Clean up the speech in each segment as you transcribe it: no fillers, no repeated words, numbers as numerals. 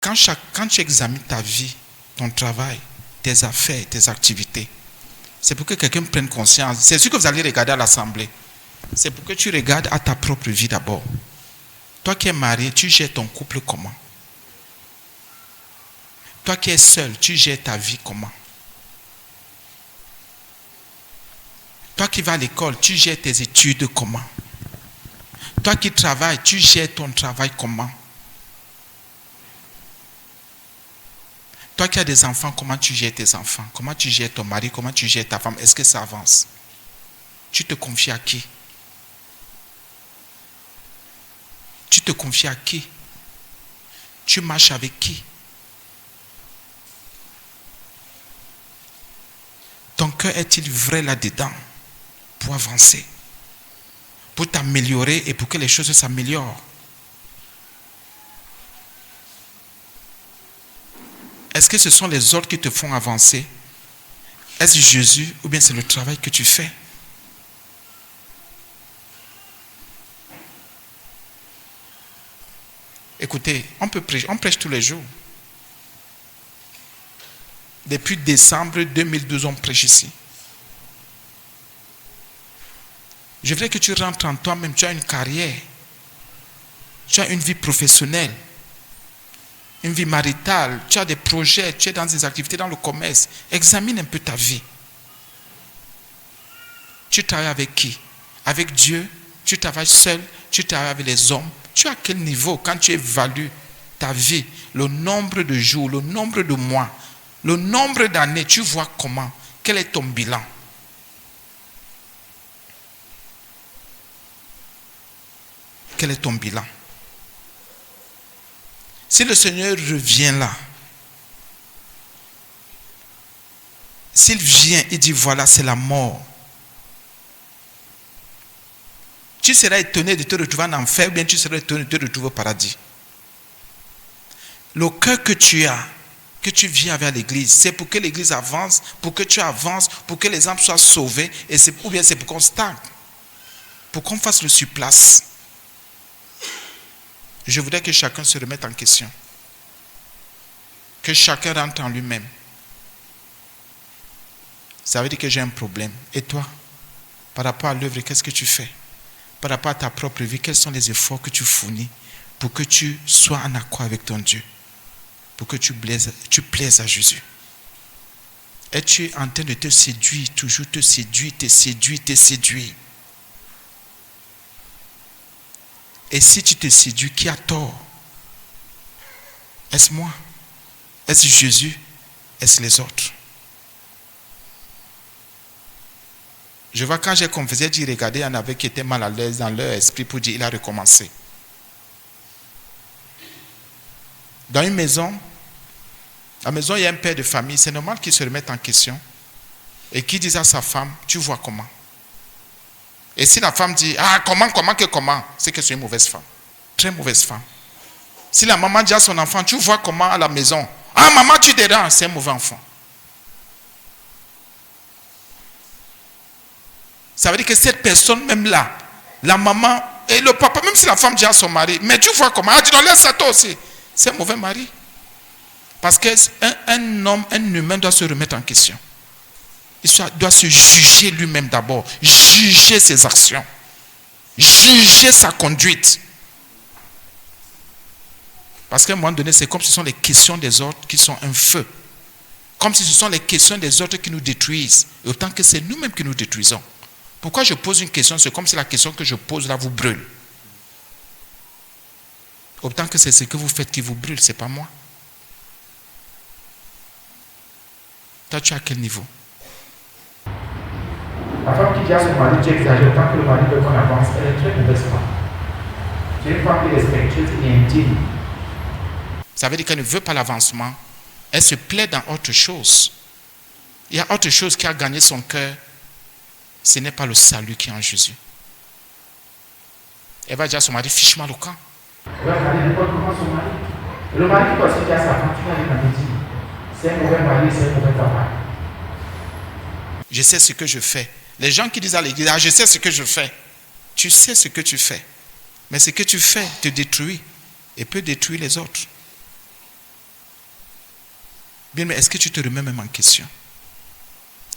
Quand tu examines ta vie, ton travail, tes affaires, tes activités, c'est pour que quelqu'un prenne conscience. C'est ce que vous allez regarder à l'assemblée. C'est pour que tu regardes à ta propre vie d'abord. Toi qui es marié, tu gères ton couple comment? Toi qui es seul, tu gères ta vie comment? Toi qui vas à l'école, tu gères tes études comment? Toi qui travailles, tu gères ton travail comment? Toi qui as des enfants, comment tu gères tes enfants? Comment tu gères ton mari? Comment tu gères ta femme? Est-ce que ça avance? Tu te confies à qui? Tu te confies à qui? Tu marches avec qui? Ton cœur est-il vrai là-dedans pour avancer, pour t'améliorer et pour que les choses s'améliorent? Est-ce que ce sont les autres qui te font avancer? Est-ce Jésus ou bien c'est le travail que tu fais? Écoutez, on prêche tous les jours. Depuis décembre 2012, on prêche ici. Je voudrais que tu rentres en toi-même. Tu as une carrière. Tu as une vie professionnelle. Une vie maritale. Tu as des projets. Tu es dans des activités dans le commerce. Examine un peu ta vie. Tu travailles avec qui? Avec Dieu? Tu travailles seul? Tu travailles avec les hommes? Tu es à quel niveau quand tu évalues ta vie? Le nombre de jours, le nombre de mois, le nombre d'années, tu vois comment? Quel est ton bilan? Quel est ton bilan? Si le Seigneur revient là, s'il vient, il dit voilà, c'est la mort. Tu seras étonné de te retrouver en enfer ou bien tu seras étonné de te retrouver au paradis. Le cœur que tu as, que tu viens avec l'église, c'est pour que l'église avance, pour que tu avances, pour que les âmes soient sauvées, ou bien c'est pour qu'on stagne, pour qu'on fasse le surplace. Je voudrais que chacun se remette en question. Que chacun rentre en lui-même. Ça veut dire que j'ai un problème. Et toi, par rapport à l'œuvre, qu'est-ce que tu fais? Par rapport à ta propre vie, quels sont les efforts que tu fournis pour que tu sois en accord avec ton Dieu? Pour que tu plaises à Jésus. Es-tu en train de te séduire, toujours te séduire, te séduire, te séduire? Et si tu te séduis, qui a tort? Est-ce moi? Est-ce Jésus? Est-ce les autres? Je vois quand j'ai confessé, j'ai dit, regardez, il y en avait qui étaient mal à l'aise dans leur esprit pour dire, il a recommencé. Dans une maison, la maison, il y a un père de famille, c'est normal qu'il se remette en question et qu'il dise à sa femme, tu vois comment? Et si la femme dit, ah, comment, c'est que c'est une mauvaise femme. Très mauvaise femme. Si la maman dit à son enfant, tu vois comment à la maison? Ah, maman, tu déranges, c'est un mauvais enfant. Ça veut dire que cette personne même là, la maman et le papa, même si la femme dit à son mari, mais tu vois comment? Ah, tu dois laisser ça toi aussi. C'est un mauvais mari. Parce qu'un homme, un humain doit se remettre en question. Il doit se juger lui-même d'abord, juger ses actions, juger sa conduite. Parce qu'à un moment donné, c'est comme si ce sont les questions des autres qui sont un feu. Comme si ce sont les questions des autres qui nous détruisent. Et autant que c'est nous-mêmes qui nous détruisons. Pourquoi je pose une question? C'est comme si la question que je pose là vous brûle. Autant que c'est ce que vous faites qui vous brûle, ce n'est pas moi. Toi, tu es à quel niveau? La femme qui dit à son mari, tu exagères, autant que le mari veut qu'on avance, elle est très mauvaise femme. Tu es une femme qui est respectueuse et indigne. Ça veut dire qu'elle ne veut pas l'avancement. Elle se plaît dans autre chose. Il y a autre chose qui a gagné son cœur. Ce n'est pas le salut qui est en Jésus. Elle va dire à son mari, fiche-moi le camp. Elle va regarder n'importe comment son mari. Et le mari qui pense qu'il a sa femme, tu vas aller dans le dire. C'est un mauvais mari, c'est un mauvais papa. Je sais ce que je fais. Les gens qui disent à l'église, ah, je sais ce que je fais. Tu sais ce que tu fais. Mais ce que tu fais te détruit et peut détruire les autres. Bien, mais est-ce que tu te remets même en question?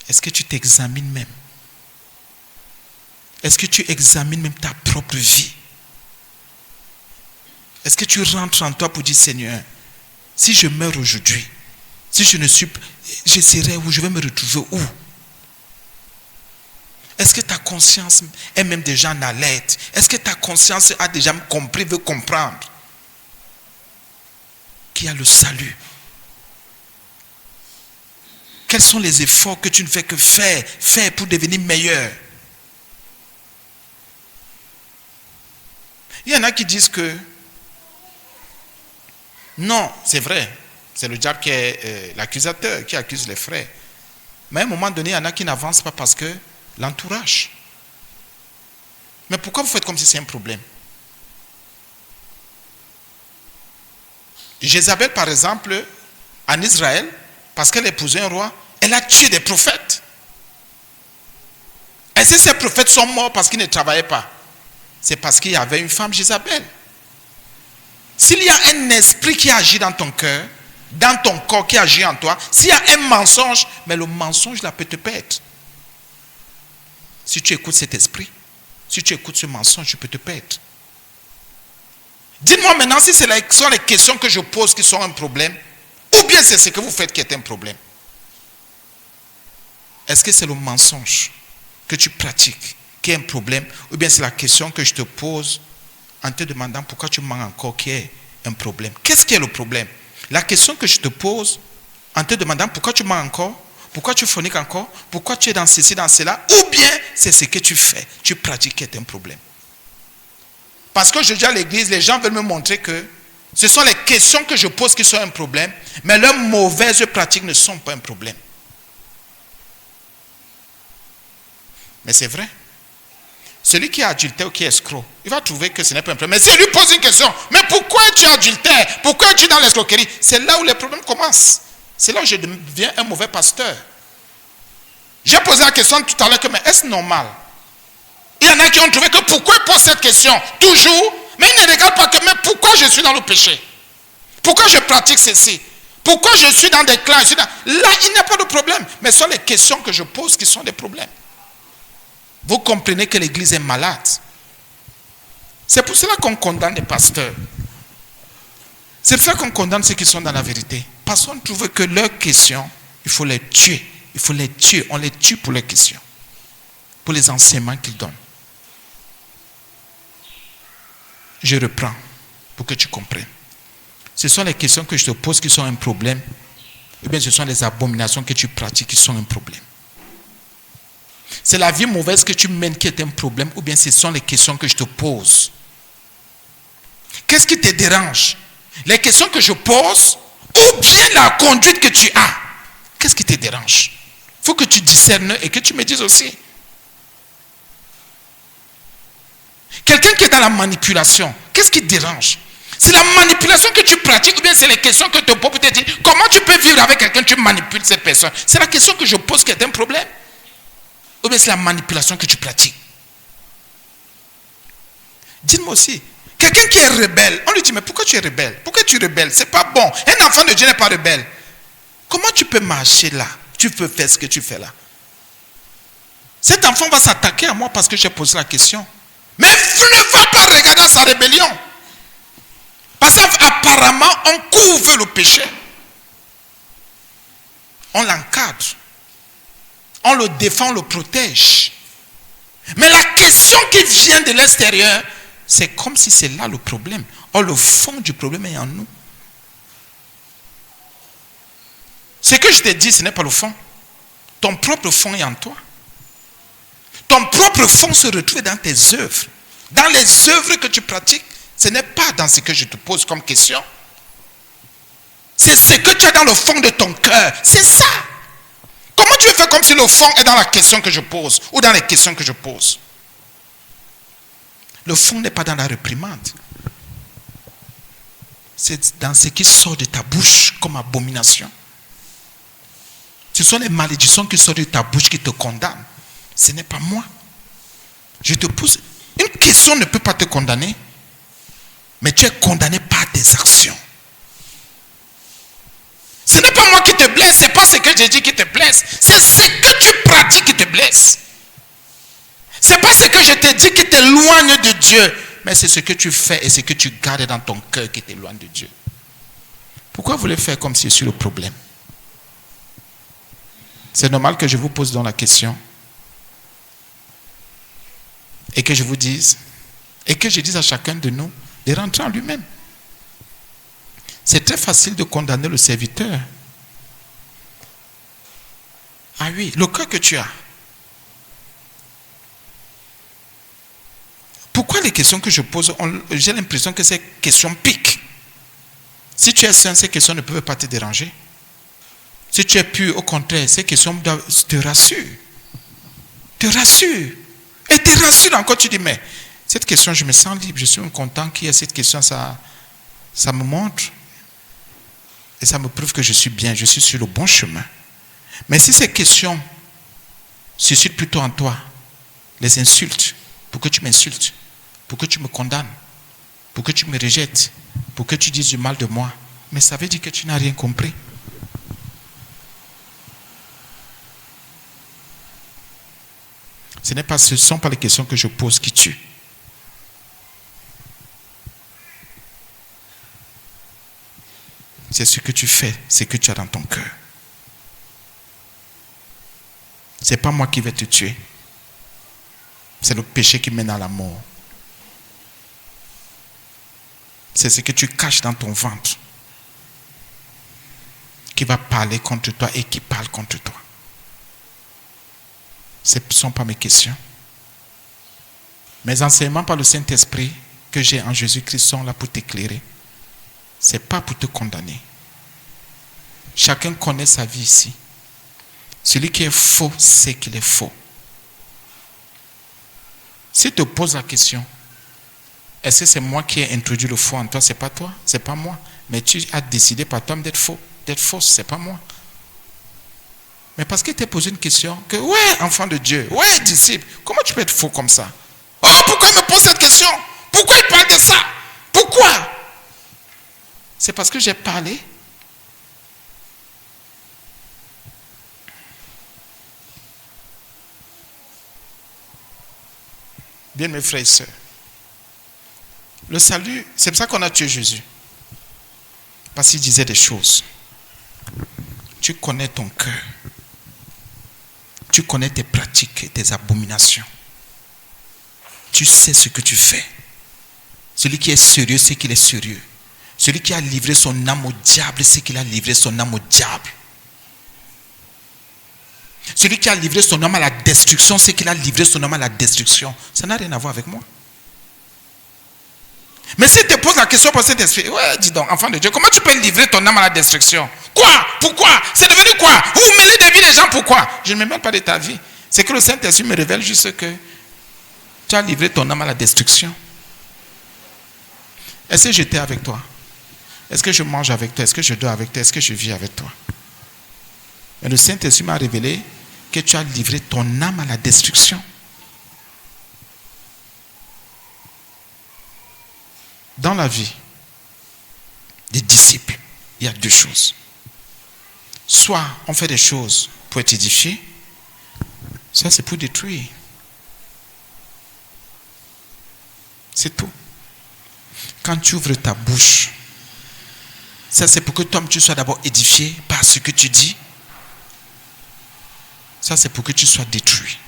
Est-ce que tu t'examines même? Est-ce que tu examines même ta propre vie? Est-ce que tu rentres en toi pour dire, Seigneur, si je meurs aujourd'hui, si je ne suis pas, je serai où? Je vais me retrouver où? Est-ce que ta conscience est même déjà en alerte? Est-ce que ta conscience a déjà compris, veut comprendre qu'il y a le salut? Quels sont les efforts que tu ne fais que faire pour devenir meilleur? Il y en a qui disent que non, c'est vrai, c'est le diable qui est l'accusateur, qui accuse les frères. Mais à un moment donné, il y en a qui n'avancent pas parce que l'entourage. Mais pourquoi vous faites comme si c'est un problème? Jézabel, par exemple, en Israël, parce qu'elle épousait un roi, elle a tué des prophètes. Est-ce que ces prophètes sont morts parce qu'ils ne travaillaient pas? C'est parce qu'il y avait une femme Jézabel. S'il y a un esprit qui agit dans ton cœur, dans ton corps qui agit en toi, s'il y a un mensonge, mais le mensonge là peut te perdre. Si tu écoutes cet esprit, si tu écoutes ce mensonge, tu peux te perdre. Dites-moi maintenant si ce sont les questions que je pose qui sont un problème, ou bien c'est ce que vous faites qui est un problème. Est-ce que c'est le mensonge que tu pratiques qui est un problème, ou bien c'est la question que je te pose en te demandant pourquoi tu mens encore qui est un problème? Qu'est-ce qui est le problème? La question que je te pose en te demandant pourquoi tu mens encore, pourquoi tu forniques encore, pourquoi tu es dans ceci, dans cela, ou bien c'est ce que tu fais, tu pratiques qui est un problème. Parce que je dis à l'église, les gens veulent me montrer que ce sont les questions que je pose qui sont un problème, mais leurs mauvaises pratiques ne sont pas un problème. Mais c'est vrai. Celui qui est adultère ou qui est escroc, il va trouver que ce n'est pas un problème. Mais si on lui pose une question, mais pourquoi es-tu adultère? Pourquoi es-tu dans l'escroquerie? C'est là où les problèmes commencent. C'est là où je deviens un mauvais pasteur. J'ai posé la question tout à l'heure que, mais est-ce normal? Il y en a qui ont trouvé que pourquoi ils posent cette question? Toujours, mais ils ne regardent pas que, mais pourquoi je suis dans le péché? Pourquoi je pratique ceci? Pourquoi je suis dans des clans? Là, il n'y a pas de problème. Mais ce sont les questions que je pose qui sont des problèmes. Vous comprenez que l'église est malade. C'est pour cela qu'on condamne les pasteurs. C'est pour ça qu'on condamne ceux qui sont dans la vérité. Parce qu'on trouve que leurs questions, il faut les tuer. Il faut les tuer. On les tue pour leurs questions. Pour les enseignements qu'ils donnent. Je reprends pour que tu comprennes. Ce sont les questions que je te pose qui sont un problème. Ou bien ce sont les abominations que tu pratiques qui sont un problème. C'est la vie mauvaise que tu mènes qui est un problème, ou bien ce sont les questions que je te pose. Qu'est-ce qui te dérange? Les questions que je pose, ou bien la conduite que tu as? Qu'est-ce qui te dérange? Il faut que tu discernes et que tu me dises aussi. Quelqu'un qui est dans la manipulation, qu'est-ce qui te dérange? C'est la manipulation que tu pratiques, ou bien c'est les questions que tu te poses pour te dire, comment tu peux vivre avec quelqu'un, tu manipules cette personne? C'est la question que je pose qui est un problème. Ou bien c'est la manipulation que tu pratiques. Dites-moi aussi, quelqu'un qui est rebelle, on lui dit, mais pourquoi tu es rebelle? Pourquoi tu es rebelle? C'est pas bon. Un enfant de Dieu n'est pas rebelle. Comment tu peux marcher là? Tu peux faire ce que tu fais là. Cet enfant va s'attaquer à moi parce que j'ai posé la question. Mais ne va pas regarder sa rébellion. Parce qu'apparemment, on couvre le péché. On l'encadre. On le défend, on le protège. Mais la question qui vient de l'extérieur, c'est comme si c'est là le problème. Or, le fond du problème est en nous. Ce que je te dis, ce n'est pas le fond. Ton propre fond est en toi. Ton propre fond se retrouve dans tes œuvres. Dans les œuvres que tu pratiques, ce n'est pas dans ce que je te pose comme question. C'est ce que tu as dans le fond de ton cœur. C'est ça. Comment tu veux faire comme si le fond est dans la question que je pose ou dans les questions que je pose? Le fond n'est pas dans la réprimande. C'est dans ce qui sort de ta bouche comme abomination. Ce sont les malédictions qui sortent de ta bouche qui te condamnent. Ce n'est pas moi. Je te pose. Une question ne peut pas te condamner. Mais tu es condamné par tes actions. Ce n'est pas moi qui te blesse, c'est pas ce que j'ai dit qui te blesse. C'est ce que tu pratiques qui te blesse. C'est pas ce que je te dis qui t'éloigne de Dieu, mais c'est ce que tu fais et ce que tu gardes dans ton cœur qui t'éloigne de Dieu. Pourquoi vous voulez faire comme si je suis le problème? C'est normal que je vous pose dans la question et que je vous dise, et que je dise à chacun de nous de rentrer en lui-même. C'est très facile de condamner le serviteur. Ah oui, le cœur que tu as. Pourquoi les questions que je pose, j'ai l'impression que ces questions piquent. Si tu es saint, ces questions ne peuvent pas te déranger. Si tu es pur, au contraire, ces questions te rassurent. Te rassurent. Et te rassurent encore. Tu dis, mais cette question, je me sens libre. Je suis content qu'il y ait cette question. Ça me montre. Et ça me prouve que je suis bien. Je suis sur le bon chemin. Mais si ces questions suscitent plutôt en toi les insultes, pour que tu m'insultes, pour que tu me condamnes, pour que tu me rejettes, pour que tu dises du mal de moi, mais ça veut dire que tu n'as rien compris. Ce ne sont pas les questions que je pose qui tuent. C'est ce que tu fais, ce que tu as dans ton cœur. Ce n'est pas moi qui vais te tuer. C'est le péché qui mène à la mort. C'est ce que tu caches dans ton ventre qui va parler contre toi et qui parle contre toi. Ce ne sont pas mes questions. Mes enseignements par le Saint-Esprit que j'ai en Jésus-Christ sont là pour t'éclairer. Ce n'est pas pour te condamner. Chacun connaît sa vie ici. Celui qui est faux sait qu'il est faux. Si tu te poses la question, est-ce que c'est moi qui ai introduit le faux en toi? Ce n'est pas toi, ce n'est pas moi. Mais tu as décidé par toi d'être faux, d'être fausse, ce n'est pas moi. Mais parce que tu t'es posé une question que, ouais, enfant de Dieu, ouais, disciple, comment tu peux être faux comme ça? Oh, pourquoi il me pose cette question? Pourquoi il parle de ça? Pourquoi? C'est parce que j'ai parlé. Bien, mes frères et sœurs, le salut, c'est pour ça qu'on a tué Jésus. Parce qu'il disait des choses. Tu connais ton cœur. Tu connais tes pratiques et tes abominations. Tu sais ce que tu fais. Celui qui est sérieux, c'est qu'il est sérieux. Celui qui a livré son âme au diable, c'est qu'il a livré son âme au diable. Celui qui a livré son âme à la destruction, c'est qu'il a livré son âme à la destruction. Ça n'a rien à voir avec moi. Mais si tu te poses la question pour cet esprit, ouais, dis donc, enfant de Dieu, comment tu peux livrer ton âme à la destruction? Quoi? Pourquoi? C'est devenu quoi? Vous mêlez des vies des gens, pourquoi? Je ne me mêle pas de ta vie. C'est que le Saint-Esprit me révèle juste que tu as livré ton âme à la destruction. Est-ce que j'étais avec toi? Est-ce que je mange avec toi? Est-ce que je dors avec toi? Est-ce que je vis avec toi? Mais le Saint-Esprit m'a révélé que tu as livré ton âme à la destruction. Dans la vie des disciples, il y a deux choses. Soit on fait des choses pour être édifié, ça c'est pour détruire. C'est tout. Quand tu ouvres ta bouche, ça c'est pour que toi tu sois d'abord édifié par ce que tu dis. Ça c'est pour que tu sois détruit.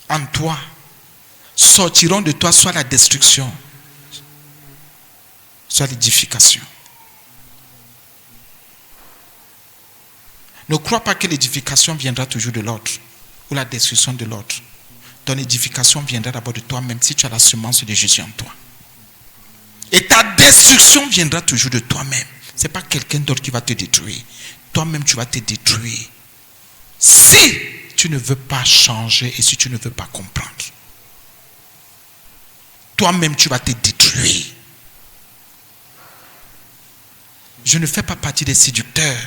En toi, sortiront de toi soit la destruction, soit l'édification. Ne crois pas que l'édification viendra toujours de l'autre ou la destruction de l'autre. Ton édification viendra d'abord de toi-même si tu as la semence de Jésus en toi. Et ta destruction viendra toujours de toi-même. Ce n'est pas quelqu'un d'autre qui va te détruire. Toi-même, tu vas te détruire. Si tu ne veux pas changer et si tu ne veux pas comprendre. Toi-même, tu vas te détruire. Je ne fais pas partie des séducteurs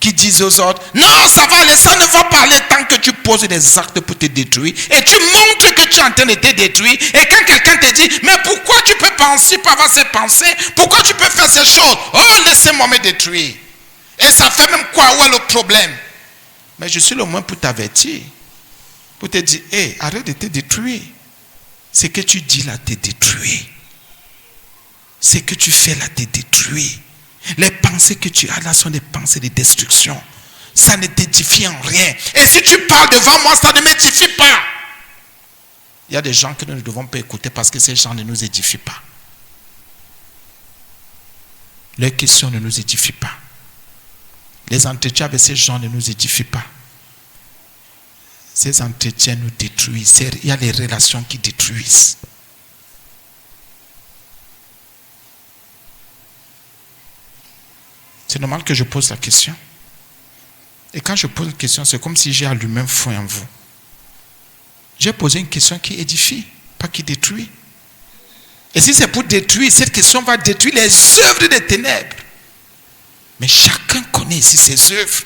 qui disent aux autres, non, ça va aller, ça ne va pas aller tant que tu poses des actes pour te détruire et tu montres que tu es en train de te détruire. Et quand quelqu'un te dit, mais pourquoi tu peux penser, pas avoir ces pensées, pourquoi tu peux faire ces choses? Oh, laissez-moi me détruire. Et ça fait même quoi? Où est le problème? Mais je suis le moins pour t'avertir, pour te dire, hé, arrête de te détruire. Ce que tu dis là te détruit. Ce que tu fais là te détruit. Les pensées que tu as là sont des pensées de destruction. Ça ne t'édifie en rien. Et si tu parles devant moi, ça ne m'édifie pas. Il y a des gens que nous ne devons pas écouter parce que ces gens ne nous édifient pas. Leurs questions ne nous édifient pas. Les entretiens avec ces gens ne nous édifient pas. Ces entretiens nous détruisent. Il y a les relations qui détruisent. C'est normal que je pose la question. Et quand je pose une question, c'est comme si j'ai allumé un feu en vous. J'ai posé une question qui édifie, pas qui détruit. Et si c'est pour détruire, cette question va détruire les œuvres des ténèbres. Mais chacun connaît ici ses œuvres.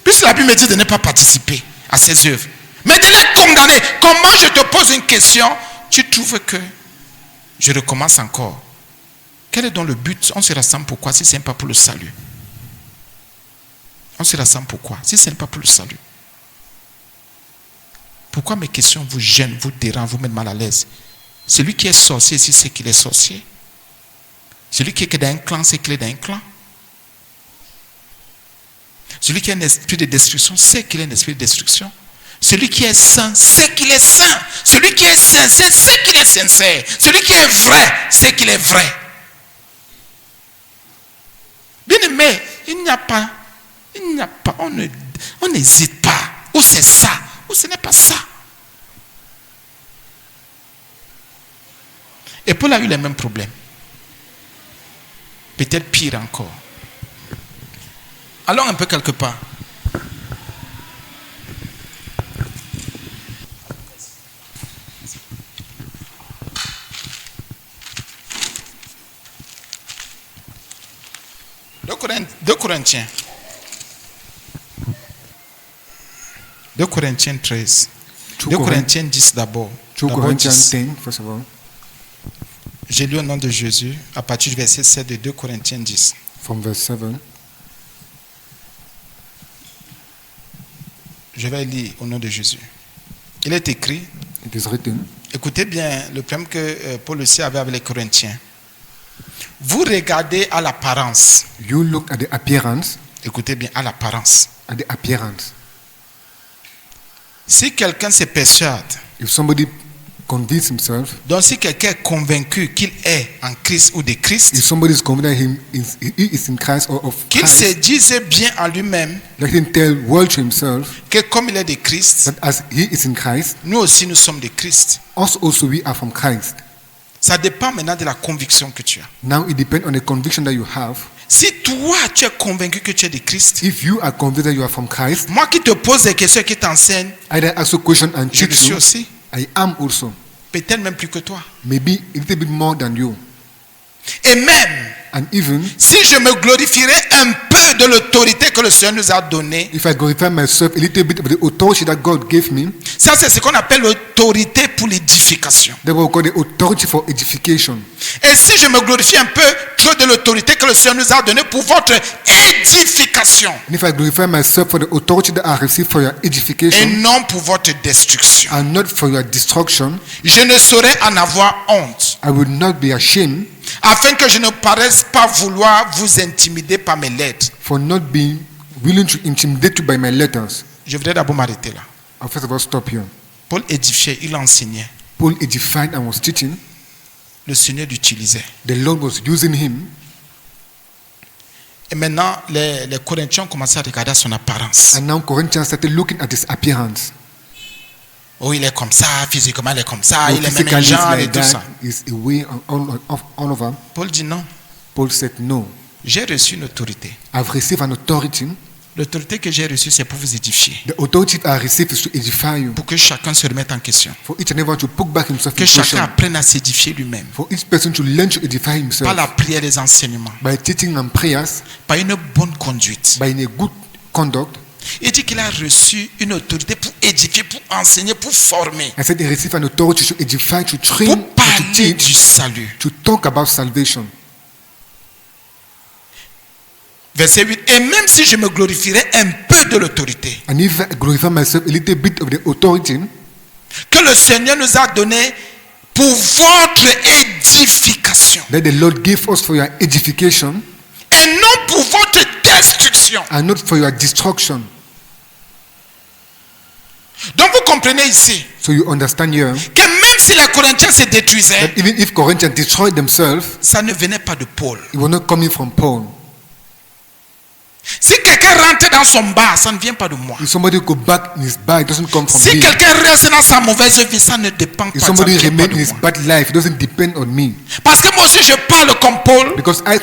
Puisque la Bible me dit de ne pas participer à ses œuvres, mais de les condamner. Comment je te pose une question, tu trouves que je recommence encore? Quel est donc le but? On se rassemble pourquoi si ce n'est pas pour le salut? On se rassemble pourquoi si ce n'est pas pour le salut? Pourquoi mes questions vous gênent, vous dérangent, vous mettent mal à l'aise? Celui qui est sorcier ici, c'est qu'il est sorcier. Celui qui est dans un clan, c'est qu'il est dans un clan. Celui qui a un esprit de destruction, c'est qu'il est un esprit de destruction. Celui qui est saint, c'est qu'il est saint. Celui qui est sincère, c'est qu'il est sincère. Celui qui est vrai, c'est qu'il est vrai. Bien aimé, il n'y a pas, on n'hésite pas. Ou c'est ça, ou ce n'est pas ça. Et Paul a eu les mêmes problèmes. Peut-être pire encore. Allons un peu quelque part. Deux Corinthiens. 2 Corinthiens 13. 2 Corinthiens 10 d'abord. 2 Corinthians 10, first of all. J'ai lu au nom de Jésus à partir du verset 7 de 2 Corinthiens 10. From verse 7. Je vais lire au nom de Jésus. Il est écrit. It is written. Écoutez bien le problème que Paul aussi avait avec les Corinthiens. Vous regardez à l'apparence. You look at the appearance. Écoutez bien, à l'apparence. At the appearance. Si quelqu'un se persuade, if somebody convinces himself, donc si quelqu'un est convaincu qu'il est en Christ ou de Christ, if somebody is convinced he is in Christ or of qu'il Christ, se dise bien en lui-même, let him tell well to himself que comme il est de Christ, that as he is in Christ, nous aussi nous sommes de Christ. us also we are from Christ. Ça dépend maintenant de la conviction que tu as. Now it depends on the conviction that you have. Si toi tu es convaincu que tu es de Christ, If you are convinced that you are from Christ, moi qui te pose des questions et qui t'enseigne, either ask a question and je le teach suis you, aussi. I am also. Peut-être même plus que toi. Maybe a little bit more than you. Et même, And even si je me glorifierais un peu de l'autorité que le Seigneur nous a donnée, if I glorify myself a little bit of the authority that God gave me, ça c'est ce qu'on appelle l'autorité pour l'édification. that we call the authority for edification. Et si je me glorifie un peu trop de l'autorité que le Seigneur nous a donnée pour votre édification, And if I glorify myself for the authority that I received for your et edification non pour votre destruction, and not for your destruction, je ne saurais en avoir honte, I will not be ashamed afin que je ne paraisse pas vouloir vous intimider par mes lettres. for not being willing to intimidate you by my letters. Je voudrais d'abord m'arrêter là. I'll first of all stop here. Paul édifiait, il enseignait. Paul edified and was teaching. Le Seigneur l'utilisait. The Lord was using him. Et maintenant, les Corinthiens ont commencé à regarder son apparence. And now Corinthians started looking at his appearance. Oh, il est comme ça, physiquement, il est comme ça, So il est même physically, genre it's et like tout ça. that. Is a way all over. Paul dit non. Paul said, no, J'ai reçu une autorité. I've received an authority L'autorité que j'ai reçue, c'est pour vous édifier. The authority I received is to edify you. Pour que chacun se remette en question. For each and everyone to put back himself Que in chacun question. apprenne à s'édifier lui-même. For each person to learn to edify himself. Par la prière des enseignements. By teaching and prayers. Par une bonne conduite. By a good conduct. Il dit qu'il a reçu une autorité pour édifier, pour enseigner, pour former. I said he received an authority to edify, to train, Pour and to parler du teach, salut. to talk about salvation. Verset 8. Et même si je me glorifierais un peu de l'autorité And if I glorify myself a little bit of the authority que le Seigneur nous a donné pour votre édification that the Lord gave us for your edification et non pour votre destruction. and not for your destruction. Donc vous comprenez ici So you understand here que même si les Corinthiens se détruisaient, that even if Corinthians destroyed themselves, ça ne venait pas de Paul. it was not coming from Paul. Si quelqu'un rentre dans son bar, ça ne vient pas de moi. If somebody go back in his bar, it doesn't come from Si me. quelqu'un reste dans sa mauvaise vie, ça ne dépend pas, If ça ne somebody vient pas remain de in his moi. bad life, it doesn't depend on me. Parce que moi aussi je parle comme Paul. Because I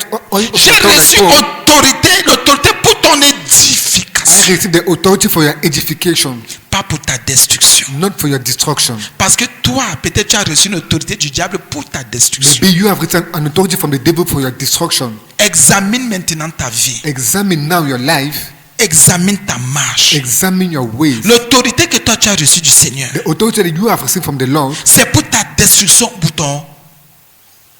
J'ai reçu l'autorité pour ton édification, received the authority for your edification, pas pour ta destruction. not for your destruction. Parce que toi, peut-être tu as reçu une autorité du diable pour ta destruction. Maybe you have received an authority from the devil for your destruction. Examine maintenant ta vie. Examine now your life. Examine ta marche. Examine your ways. L'autorité que toi tu as reçue du Seigneur, The authority that you have received from the Lord, c'est pour ta destruction ou pour ton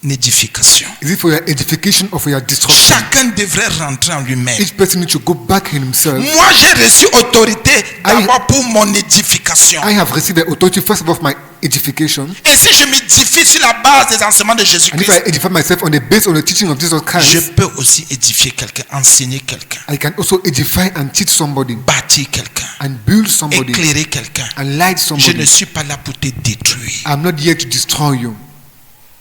édification. is it for your edification or for your destruction? Chacun devrait rentrer en lui-même. Each person needs to go back in himself. Moi, j'ai reçu autorité d'abord pour mon édification. I have received the authority first of my edification. Et si je m'édifie sur la base des enseignements de And if Jésus-Christ, I edify myself on the base of the teaching of Jesus je Christ, peux aussi édifier quelqu'un, enseigner quelqu'un, I can also edify and teach somebody, bâtir quelqu'un, and build somebody, éclairer quelqu'un. and light Je somebody. ne suis pas là pour te détruire. I'm not here to destroy you.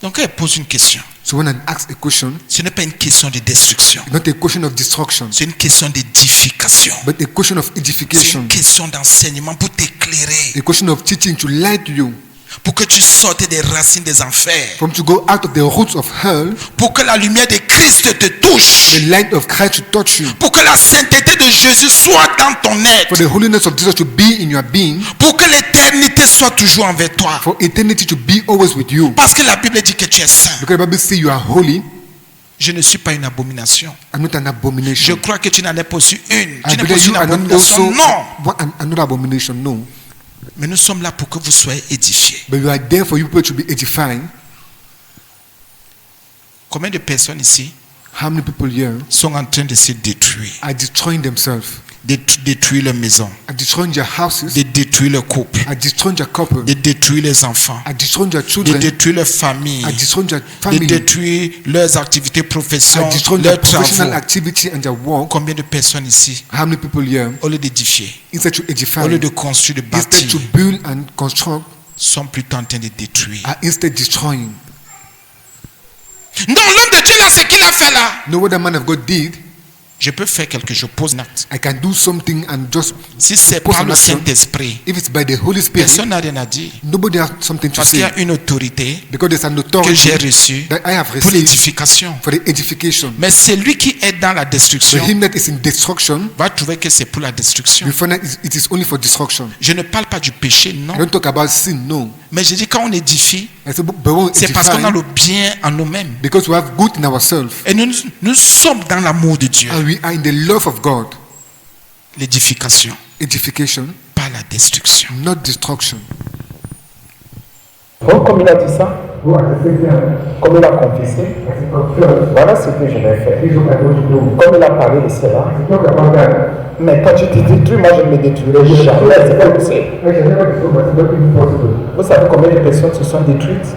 Donc, elle pose une question. So when I ask a question, Ce n'est pas une question de destruction. it's not a question of destruction, C'est une question d'édification. but a question of C'est edification, une question d'enseignement pour t'éclairer, a question of teaching to light you, pour que tu sortes des racines des enfers, from to go out of the roots of hell, pour que la lumière de Christ te touche, the light of Christ to touch you, pour que la sainteté de Jésus soit dans ton for être, the holiness of Jesus to be in your being, pour que l'éternité soit toujours envers toi. for eternity to be always with you. Parce que la Bible dit que tu es saint. Because the Bible says you are holy. Je ne suis pas une abomination. I'm not an Je abomination. crois que tu n'en es pas reçu une. I Tu n'es pas believe reçu you une are not abomination. also Non. another abomination. No, Mais nous sommes là pour que vous soyez édifiés. but you are there for you people to be edifying. Combien de personnes ici How many people here sont en train de se détruire, are destroying themselves, de détruire leur maison, are destroying their houses, de détruire leur couple, are destroying their couple, de détruire les enfants, are destroying their de children, détruire leur famille, are destroying their de family, détruire leurs activités are professionnelles, destroying their leurs professional travaux. activity and their work? Combien de personnes ici, How many people here, au lieu d'édifier, instead to edify, au lieu de construire, de instead bâtir, to build and construct, sont plutôt en train de détruire? are instead destroying? Non, l'homme de Dieu là, ce qu'il a fait là, Know what the man of God did? je peux faire quelque chose, pose un acte. I can do something and just, Si c'est Pose par un le action. Saint-Esprit, if it's by the Holy Spirit, personne n'a rien à dire. nobody has something to Parce qu'il y say. a une autorité Because there's an que j'ai authority reçue that I have pour received l'édification. for the edification. Mais celui qui est dans la The destruction him that is in destruction, va trouver que c'est pour la destruction. you find that it is only for destruction. Je ne parle pas du péché, I non. don't talk about sin, no. Mais je dis quand on édifie, I say, but when we c'est parce qu'on a edify, le bien en nous-mêmes. because we have good in ourselves, Et nous sommes dans l'amour de Dieu. and we are in the love of God. L'édification, Edification, pas la destruction. not destruction. Donc, comme il a dit ça, comme il a confessé, voilà ce que je vais faire. Comme il a parlé de cela, mais quand tu te détruis, moi je ne me détruirai jamais. C'est pas possible. Vous savez combien de personnes se sont détruites?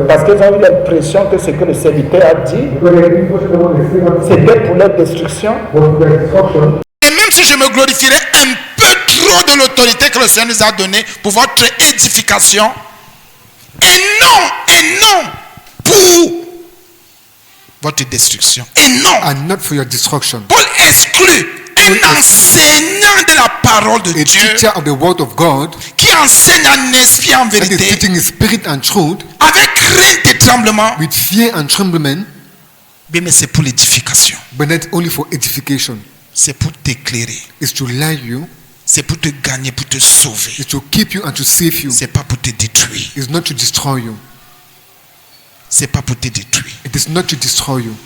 Parce qu'elles ont eu l'impression que ce que le serviteur a dit, c'était pour leur destruction. Et même si je me glorifierais un peu trop de l'autorité que le Seigneur nous a donnée pour votre édification, et non pour votre destruction. Et non. And not for your destruction. Paul exclut un enseignant de la parole de A Dieu teacher of the word of God qui enseigne en esprit, en that is vérité, teaching in spirit and truth avec crainte et tremblement. with fear and tremblement, Mais c'est pour l'édification. but not only for edification. c'est pour t'éclairer. It's to light you. C'est pour te gagner, pour te sauver. It's to keep you and to save you. C'est pas pour te détruire. It's not to destroy you. C'est pas pour te détruire. It is not to destroy you.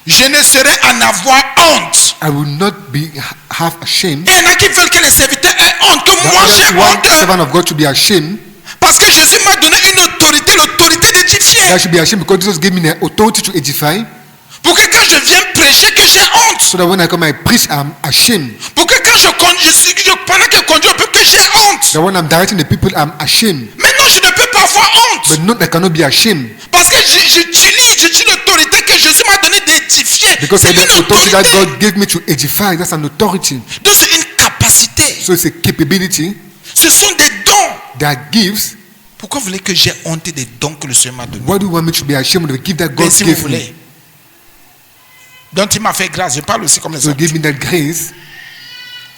Je ne saurais en avoir honte. I will not be half ashamed. Et il y en a qui veulent que les serviteurs aient honte, que moi j'ai That one honte. servant of God to be ashamed. Parce que Jésus m'a donné une autorité, l'autorité d'édifier. I should be ashamed because Jesus gave me the authority to edify. Pour que quand je viens prêcher, que j'ai honte. So that when I come, I preach, I'm ashamed. Pour que quand pendant que je conduis au peuple, que j'ai honte. That when I'm directing the people, I'm ashamed. Maintenant, je ne peux pas avoir honte. But not, I cannot be ashamed. Parce que j'utilise l'autorité que Jésus m'a donnée d'édifier. Because C'est the une authority that autorité. God gave me to edify, that's an authority. Donc c'est une capacité. So it's a capability. Ce sont des dons. That gives. Pourquoi vous voulez que j'ai honte des dons que le Seigneur m'a donnés? Why do you want me to be ashamed of the gift that Mais God si vous gave me? voulez. Donc il m'a fait grâce. Je parle aussi comme les So autres. give me that grace.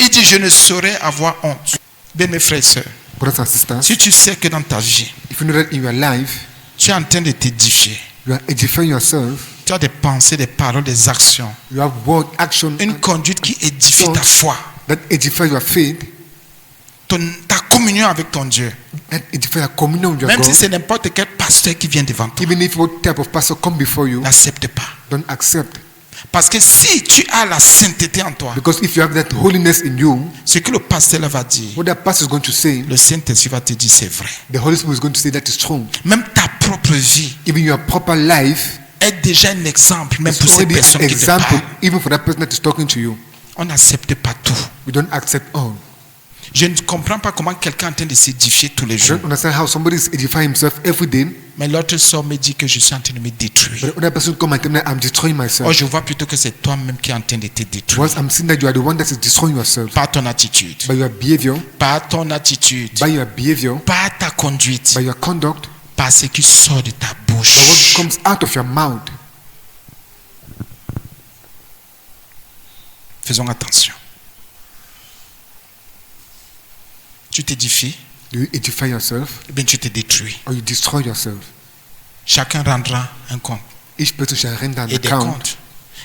Il dit, je ne saurais avoir honte. Bien mes frères et sœurs, Brothers and sisters, si tu sais que dans ta vie, if you know that in your life, tu es en train de t'édifier, you are edifying yourself, tu as des pensées, des paroles, des actions, you have word, action, une conduite qui édifie ta foi, that edify your faith, ta communion avec ton Dieu. that edify your communion with your Même God. si c'est n'importe quel pasteur qui vient devant toi, Even if what type of pastor come before you, n'accepte pas. don't accept. Parce que si tu as la sainteté en toi, Because if you have that holiness in you, ce que le pasteur là va dire, what that pastor is going to say, le Saint-Esprit va te dire c'est vrai. the Holy Spirit is going to say that is true. Même ta propre vie Even your proper life est déjà un exemple, même is pour ces already an personnes qui te example, parlent. even for that person that is talking to you. On n'accepte pas tout. We don't accept all. Je ne comprends pas comment quelqu'un est en train de s'édifier tous les I jours. don't understand how somebody is edifying himself every day, Mais l'autre sort me dit que je suis en train de me détruire. but another person come and tell me that I'm destroying Or myself. je vois plutôt que c'est toi-même qui est en train de te détruire. Once I'm seeing that you are the one that is destroying yourself Par ton attitude, by your behavior, par ta conduite, by your conduct, par ce qui sort de ta by what bouche. comes out of your mouth. Faisons attention. Tu t'édifies, Do you edify yourself ou bien tu te détruis. or you destroy yourself? Chacun rendra un compte Each person shall render an et des account. comptes.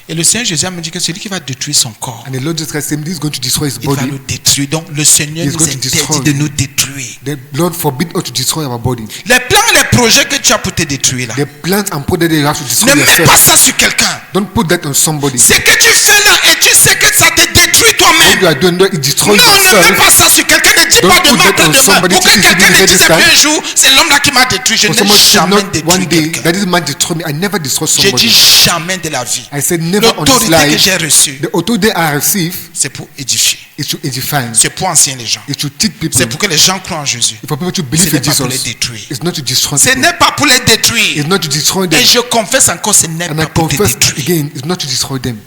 Et le Seigneur Jésus me dit que celui qui va détruire son corps, And the Lord Jesus Christ said, This is going to destroy his il va body. le détruire. Donc le Seigneur He's nous going to interdit destroy. de nous détruire. The Lord forbid us to destroy our body. Les plans et les projets que tu as pour te détruire là, The plans and put that you have to ne destroy mets pas yourself. ça sur quelqu'un. Don't put that on somebody. Ce que tu fais là et tu sais que ça te détruit What toi-même. you are doing, it destroys Non, ne mets yourself. pas ça sur quelqu'un. Ne dis Don't pas put demain that après on demain. somebody. Pour que This is quelqu'un the ne dise this time. un jour, c'est l'homme là qui m'a détruit. Je For n'ai somebody to say jamais not détruit one day quelqu'un. that this man destroy me. I never destroy J'ai dit somebody. jamais de la vie. I said never on this L'autorité que life. j'ai reçue, The authority I receive c'est pour édifier. is to edify. C'est pour enseigner les gens. Is to teach people. C'est pour que les gens croient en Jésus. For people to Ce believe n'est in pas pour les Jesus. détruire. It's not to destroy Ce people. n'est pas pour les détruire. It's not to destroy Et them. je confesse encore, ce n'est And I pas pour te confess détruire. again, it's not to destroy them.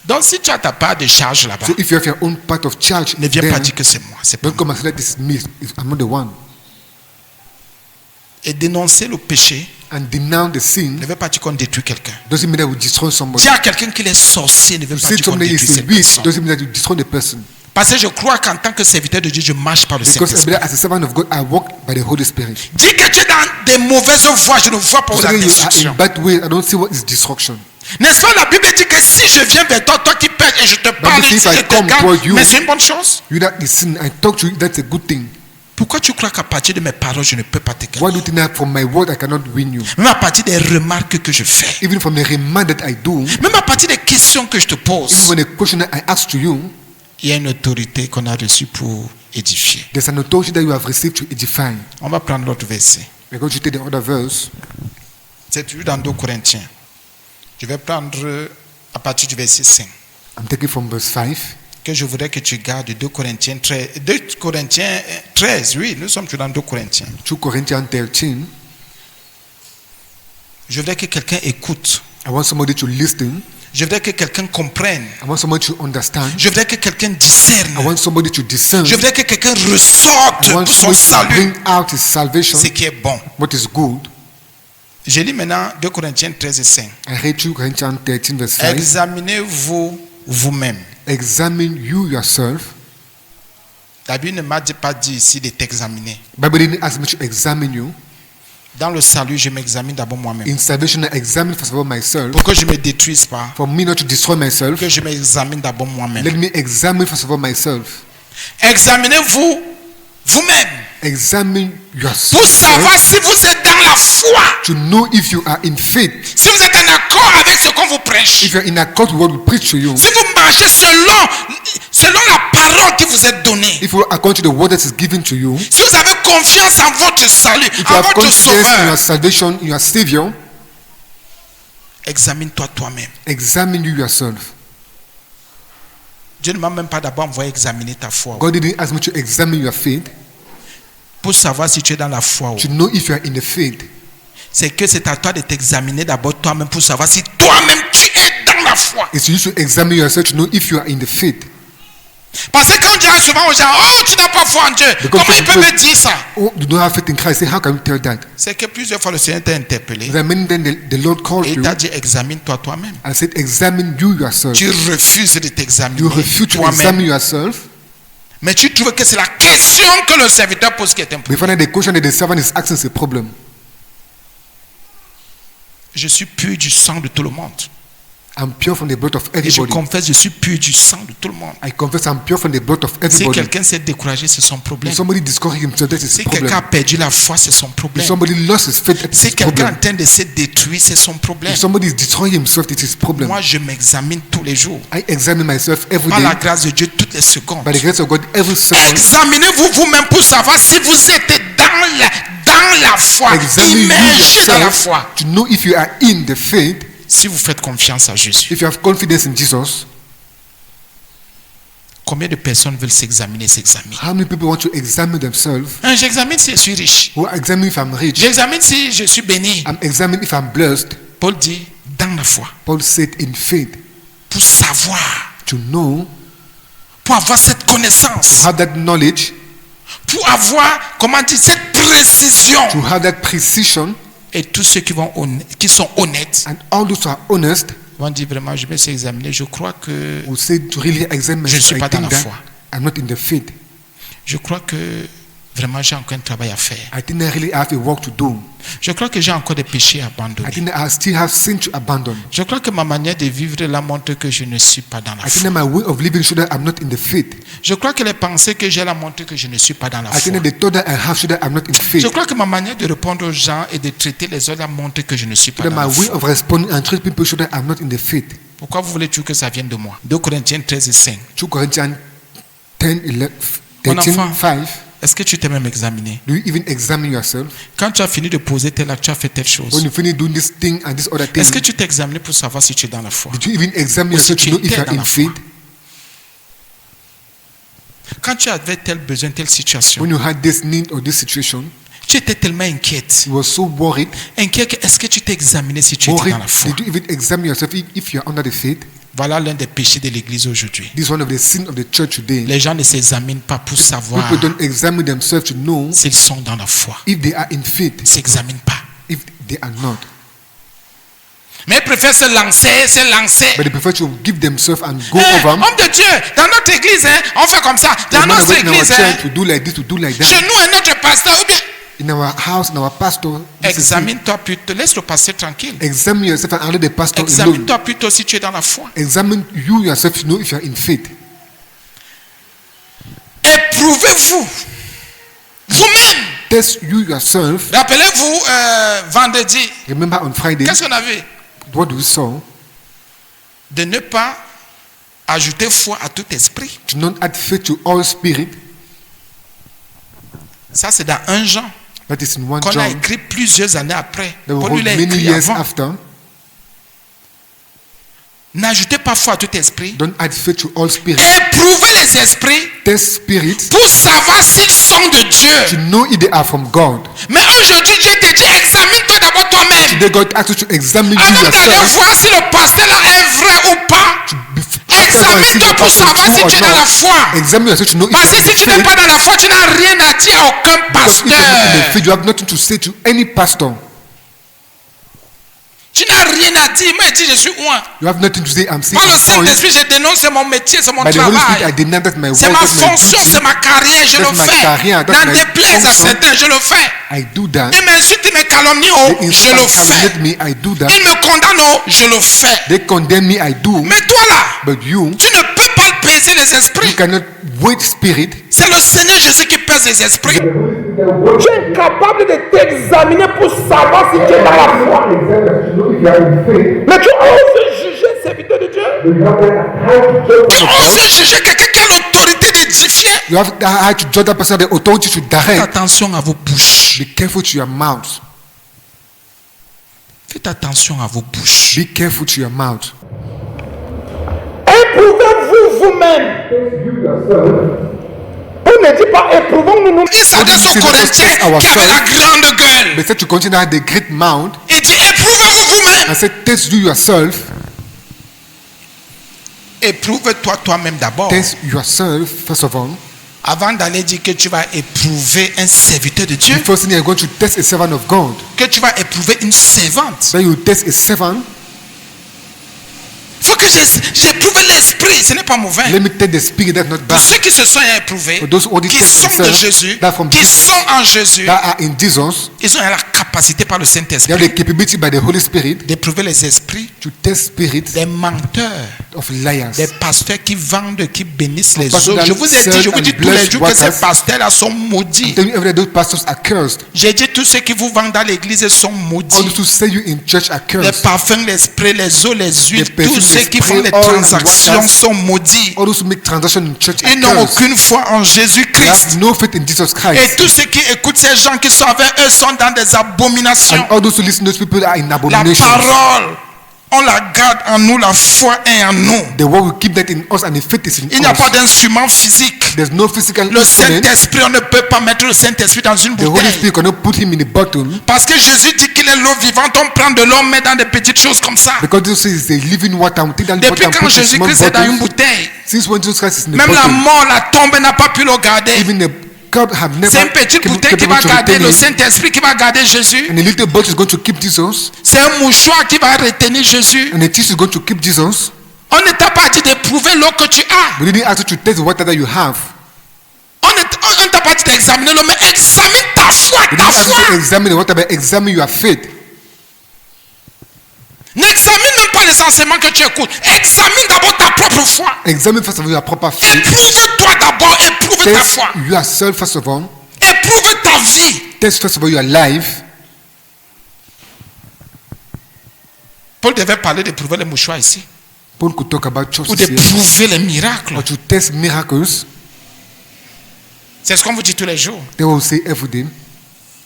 Donc si tu as ta part de charge là-bas, So if you have your own part of charge, ne viens pas there, dire que c'est moi. C'est pas don't come and say that this is me. I'm not the one. Et dénoncer le péché And denounce the sin ne veut pas dire qu'on détruit quelqu'un. doesn't mean that we destroy somebody. Dire à quelqu'un qu'il est sorcier ne veut To pas say dire qu'on somebody détruit is a cette witch personne. doesn't mean that you destroy the person. Parce que je crois qu'en tant que serviteur de Dieu, je marche par le Because Saint-Esprit. as a servant of God, I walk by the Holy Spirit. Dis que tu es dans des mauvaises voies, je ne vois pas So la that you are destruction. in bad way, I don't see what is destruction. N'est-ce pas, la Bible dit que si je viens vers toi, toi qui pèches et je te parle, Bible says, ici, if I je te come garde, toward you, mais c'est une bonne chose. You that is sin, I talk to you, that's a good thing. Pourquoi tu crois qu'à partir de mes paroles, je ne peux pas te Why gagner? do you think that from my word I cannot win you? Même à partir des remarques que je fais, Even from the remark that I do, même à partir des questions que je te even pose, when the question that I ask to you, il y a une autorité qu'on a reçue pour édifier. there's an authority that you have received to edify. On va prendre l'autre verset. We're going to take the other verse. C'est toujours dans 2 Corinthiens. Je vais prendre à partir du verset 5. I'm taking from verse 5. Que je voudrais que tu gardes 2 Corinthiens 13. 2 Corinthiens 13, oui, nous sommes toujours dans 2 Corinthiens. 2 Corinthians 13. Je voudrais que quelqu'un écoute. I want somebody to listen. Je voudrais que quelqu'un comprenne. I want somebody to understand. Je voudrais que quelqu'un discerne. I want somebody to discern. Je voudrais que quelqu'un ressorte I want pour son somebody to salut bring out his salvation, ce qui est bon. what is good. Je lis maintenant 2 Corinthiens 13 et 5. I read 2 Corinthians 13 verse 5. Examinez-vous vous-même. Examine you yourself. La Bible ne m'a pas dit ici de t'examiner. Bible didn't ask me to examine you. Dans le salut, je m'examine d'abord moi-même. In salvation, I examine first of all myself. Pour que je ne me détruise pas. For me not to destroy myself, Que je m'examine d'abord moi-même. let me examine first of all myself. Examinez-vous vous-même. Examine Pour savoir yourself si vous êtes dans la foi. to know if you are in faith, Si vous êtes en accord avec ce qu'on vous prêche. if you are in accord with what we preach to you, Si vous marchez selon la parole qui vous est donnée. if you are according to the word that is given to you, Si vous avez confiance en votre salut, if you en have votre confidence in sauveur, your salvation, in your Savior, examine-toi toi-même. examine you yourself. Dieu ne m'a même pas d'abord envoyé examiner ta foi. God didn't ask me to examine your faith, Pour savoir si tu es dans la foi. to know if you are in the faith. C'est que c'est à toi de t'examiner d'abord toi-même pour savoir si toi-même tu es dans la foi. It's you to examine yourself to know if you are in the faith. Parce que quand on dit souvent aux gens, oh tu n'as pas foi en Dieu, Because comment il peut people- me dire ça? Oh, you don't have faith in Christ. Say, how can you tell that? C'est que plusieurs fois le Seigneur t'a interpellé There are many times the Lord called et il you t'a dit examine-toi toi-même. and said, examine you yourself. Tu refuses de t'examiner You refuse to toi-même. examine yourself. Mais tu trouves que c'est la question que le serviteur pose qui est importante. We find that the question that the servant is asking is a problem. Je suis pur du sang de tout le monde. I'm pure from the blood of Et je everybody. confesse, je suis pur du sang de tout le monde. I confess I'm pure from the blood of Si everybody. quelqu'un s'est découragé, c'est son problème. If somebody discourage himself, that's his Si quelqu'un a problem. perdu la foi, c'est son If problème. somebody lost his faith, that's Si his quelqu'un est en problem. train de se détruire, c'est son problème. If somebody is destroying himself, it's his problem. Moi, je m'examine tous les jours. I examine myself every Par la day grâce de Dieu, toutes les secondes. by the grace of God every second. Examinez-vous vous-même pour savoir si vous êtes dans la foi, Examine you immergé dans la yourself foi. to know if you are in the faith. Si vous faites confiance à Jésus. If you have confidence in Jesus, Combien de personnes veulent s'examiner? how many people want to examine themselves? J'examine si je suis riche. Who examine if I'm rich? J'examine si je suis béni. I'm examining if I'm blessed. Paul dit dans la foi. Paul said in faith, Pour savoir, to know, pour avoir cette connaissance, to have that knowledge, pour avoir, comment dire, cette précision. to have that precision, Et tous ceux qui sont honnêtes and all those who are honest vont dire vraiment, je vais s'examiner. Je crois que, will say to really examine Je ne myself. suis I pas dans think la that foi. I'm not in the faith. je crois que vraiment j'ai encore un travail à faire. I think I really have a work to do. Je crois que j'ai encore des péchés à I abandonner. think that I still have sin to abandon. Je crois que ma manière de vivre là montre que je ne suis pas dans la I think foi. that my way of living show that I'm not in the faith. Je crois que les pensées que j'ai là montrent que je ne suis pas dans la I think foi. that the thought that I have show that I'm not in Je faith. crois que ma manière de répondre aux gens et de traiter les autres là montre que je ne suis pas That dans my la way foi. of responding and treat people show that I'm not in the faith. Pourquoi vous voulez toujours que ça vienne de moi? 2 Corinthiens 13 et 5. 2 Corinthians 10, 11, Mon 13, enfant. 5. Est-ce que tu t'es même examiné? Do you even examine yourself? Quand tu as fini de poser tel acte, tu as fait telle chose. When you finish doing this thing and this other thing, Est-ce que tu t'es examiné pour savoir si tu es dans la foi? did you even examine Ou si yourself to tu know if étais you are dans in la foi? faith? Quand tu avais tel besoin, telle situation, When you had this need or this situation, tu étais tellement inquiète. you were so worried. Inquiet, est-ce que tu t'es examiné si tu étais Worried, dans la foi? did you even examine yourself if you are under the faith? Voilà l'un des péchés de l'église aujourd'hui. This is one of the sins of the church today. Les gens ne s'examinent pas pour savoir People don't examine themselves to know s'ils sont dans la foi. if they are in faith, Ils ne s'examinent pas. if they are not. Mais ils préfèrent se lancer. But they prefer to give themselves and go Hein, over. homme de Dieu, dans notre église, hein, on fait comme ça. Dans No matter notre what, in our église, hein, church, we do like this, we do like chez that. nous, et notre pasteur, ou bien, In our house, in our pastor, this is it. examine-toi plutôt. Laisse le pasteur tranquille. Examine yourself and allow the pastor alone. Examine-toi plutôt si tu es dans la foi. Examine you yourself to know if you are in faith. Éprouvez-vous vous-même. Test you yourself. Rappelez-vous, vendredi, Remember on Friday, qu'est-ce qu'on a vu? what we saw, De ne pas ajouter foi à tout esprit. to not add faith to all spirit. Ça, c'est dans 1 Jean That is in 1 qu'on a John. écrit plusieurs années après. That we Paul lui wrote l'a many écrit years avant. after. N'ajoutez pas foi à tout esprit. Don't add faith to all spirit. Éprouvez les esprits Test spirits pour savoir s'ils sont de to Dieu. know if they are from God. Mais aujourd'hui, Dieu te dit, examine-toi d'abord toi-même. Today God asks you to examine you Avant d'aller yourself. voir si le pasteur là est vrai ou pas. Examine-toi pour savoir si tu es dans la foi. Examine yourself to know if Parce you que are in si tu n'es faith. pas dans la foi, tu n'as rien à dire à aucun Because if you are not in the pasteur. faith, you have nothing to say to any pastor. Tu n'as rien à dire. Moi, je dis, je suis loin. You have nothing to say. I'm saying Par le I'm going. Saint-Esprit, je dénonce, c'est mon métier, c'est mon By the Holy Spirit, I travail. deny that my C'est work, ma that's my fonction, duty. c'est ma carrière, je That's le my fais. career, that's N'en my déplaise à function. certains, je le fais. I do that. Ils m'insultent, ils me calomnient, oh, They je le insult and fais. calumniate me, I do that. Ils me condamnent, oh, je le fais. They condemn me, I do. Mais toi là, But you tu ne peux pas peser les esprits. cannot wait spirit. C'est le Seigneur Jésus qui pèse les esprits. Tu es incapable de t'examiner pour savoir si tu es dans la foi. Mais tu oses juger un serviteur de Dieu. Tu oses juger quelqu'un qui a l'autorité d'édifier. You have to judge that person, the authority to Faites direct. attention à vos bouches. Be careful to your mouth. Faites attention à vos bouches. Be careful to your mouth. Éprouvez-vous vous-même. On ne dit pas éprouvons-nous. Il s'adresse aux Corinthiens qui avaient la grande gueule. But said to continue at the great mouth Il dit éprouvez-vous vous-même. and said, test you yourself. Éprouve-toi toi-même d'abord. Test yourself, first of all. Avant d'aller dire que tu vas éprouver un serviteur de Dieu, The first thing you're going to test a servant of God. que tu vas éprouver une servante. Then you test a servant. Il faut que j'éprouve l'esprit. Ce n'est pas mauvais. Let me test the spirit, that's not Pour bad. ceux qui se sont éprouvés, For those who already qui test sont de themselves, Jésus, that from qui Jesus, sont en Jésus, that are in Jesus, ils ont la capacité par le they have Saint-Esprit the capability by the Holy Spirit d'éprouver les esprits to test spirits des menteurs, of liars. des pasteurs qui vendent, qui bénissent les pastors autres. Je that vous ai dit, je vous serve dis and tous les bless jours que ces workers. pasteurs-là sont maudits. Then every day those pastors are cursed. J'ai dit tous ceux qui vous vendent dans l'église sont All maudits. those who say you in church are Les cursed. parfums, les sprays, les eaux, les huiles, Les perfumes, tous ceux les qui font sprays, les oil and transactions waters. sont maudits. All those who make transactions in church are Ils n'ont cursed. aucune foi en They Jésus-Christ. have no faith in Jesus Et Christ. tous ceux qui écoutent ces gens qui sont avec eux sont dans des abominations. And all those who listen to those people are in La abominations. parole, on la garde en nous, la foi est en nous. The word will keep that in us and the faith is in Il n'y a pas us. d'instrument physique. There's no physical Le instrument. Saint-Esprit, on ne peut pas mettre le Saint-Esprit dans une The Holy bouteille. Spirit cannot put him in a bottle Parce que Jésus dit qu'il est l'eau vivante. On prend de l'eau, on met dans des petites choses comme ça. because this is a living water. We take that water Depuis and quand put it in small Jésus-Christ est dans une bottles. bouteille, Since when Jesus Christ is in a même la bottle, mort, la tombe n'a pas pu le garder. even the cup have never C'est une petite kept- bouteille qui capable va to garder retain le him. Saint-Esprit, qui va garder Jésus. And a little bottle is going to keep Jesus. C'est un mouchoir qui va retenir Jésus. And a tissue is going to keep Jesus. On ne t'a pas dit d'éprouver l'eau que tu as. We didn't ask you to test the water that you have. On ne t'a pas dit d'examiner l'eau, mais examine ta foi, We ta didn't ask you to foi. examine the water, but examine your faith. N'examine même pas les enseignements que tu écoutes. Examine d'abord ta propre foi. Examine first of all your proper faith. Éprouve-toi d'abord, éprouve ta Test foi. yourself first of all. Éprouve ta vie. Test first of all your life. Paul devait parler d'éprouver les mouchoirs ici. Paul could talk about Ou churches here. d'éprouver les miracles. Or to test miracles. C'est ce qu'on vous dit tous les jours. They will say every day.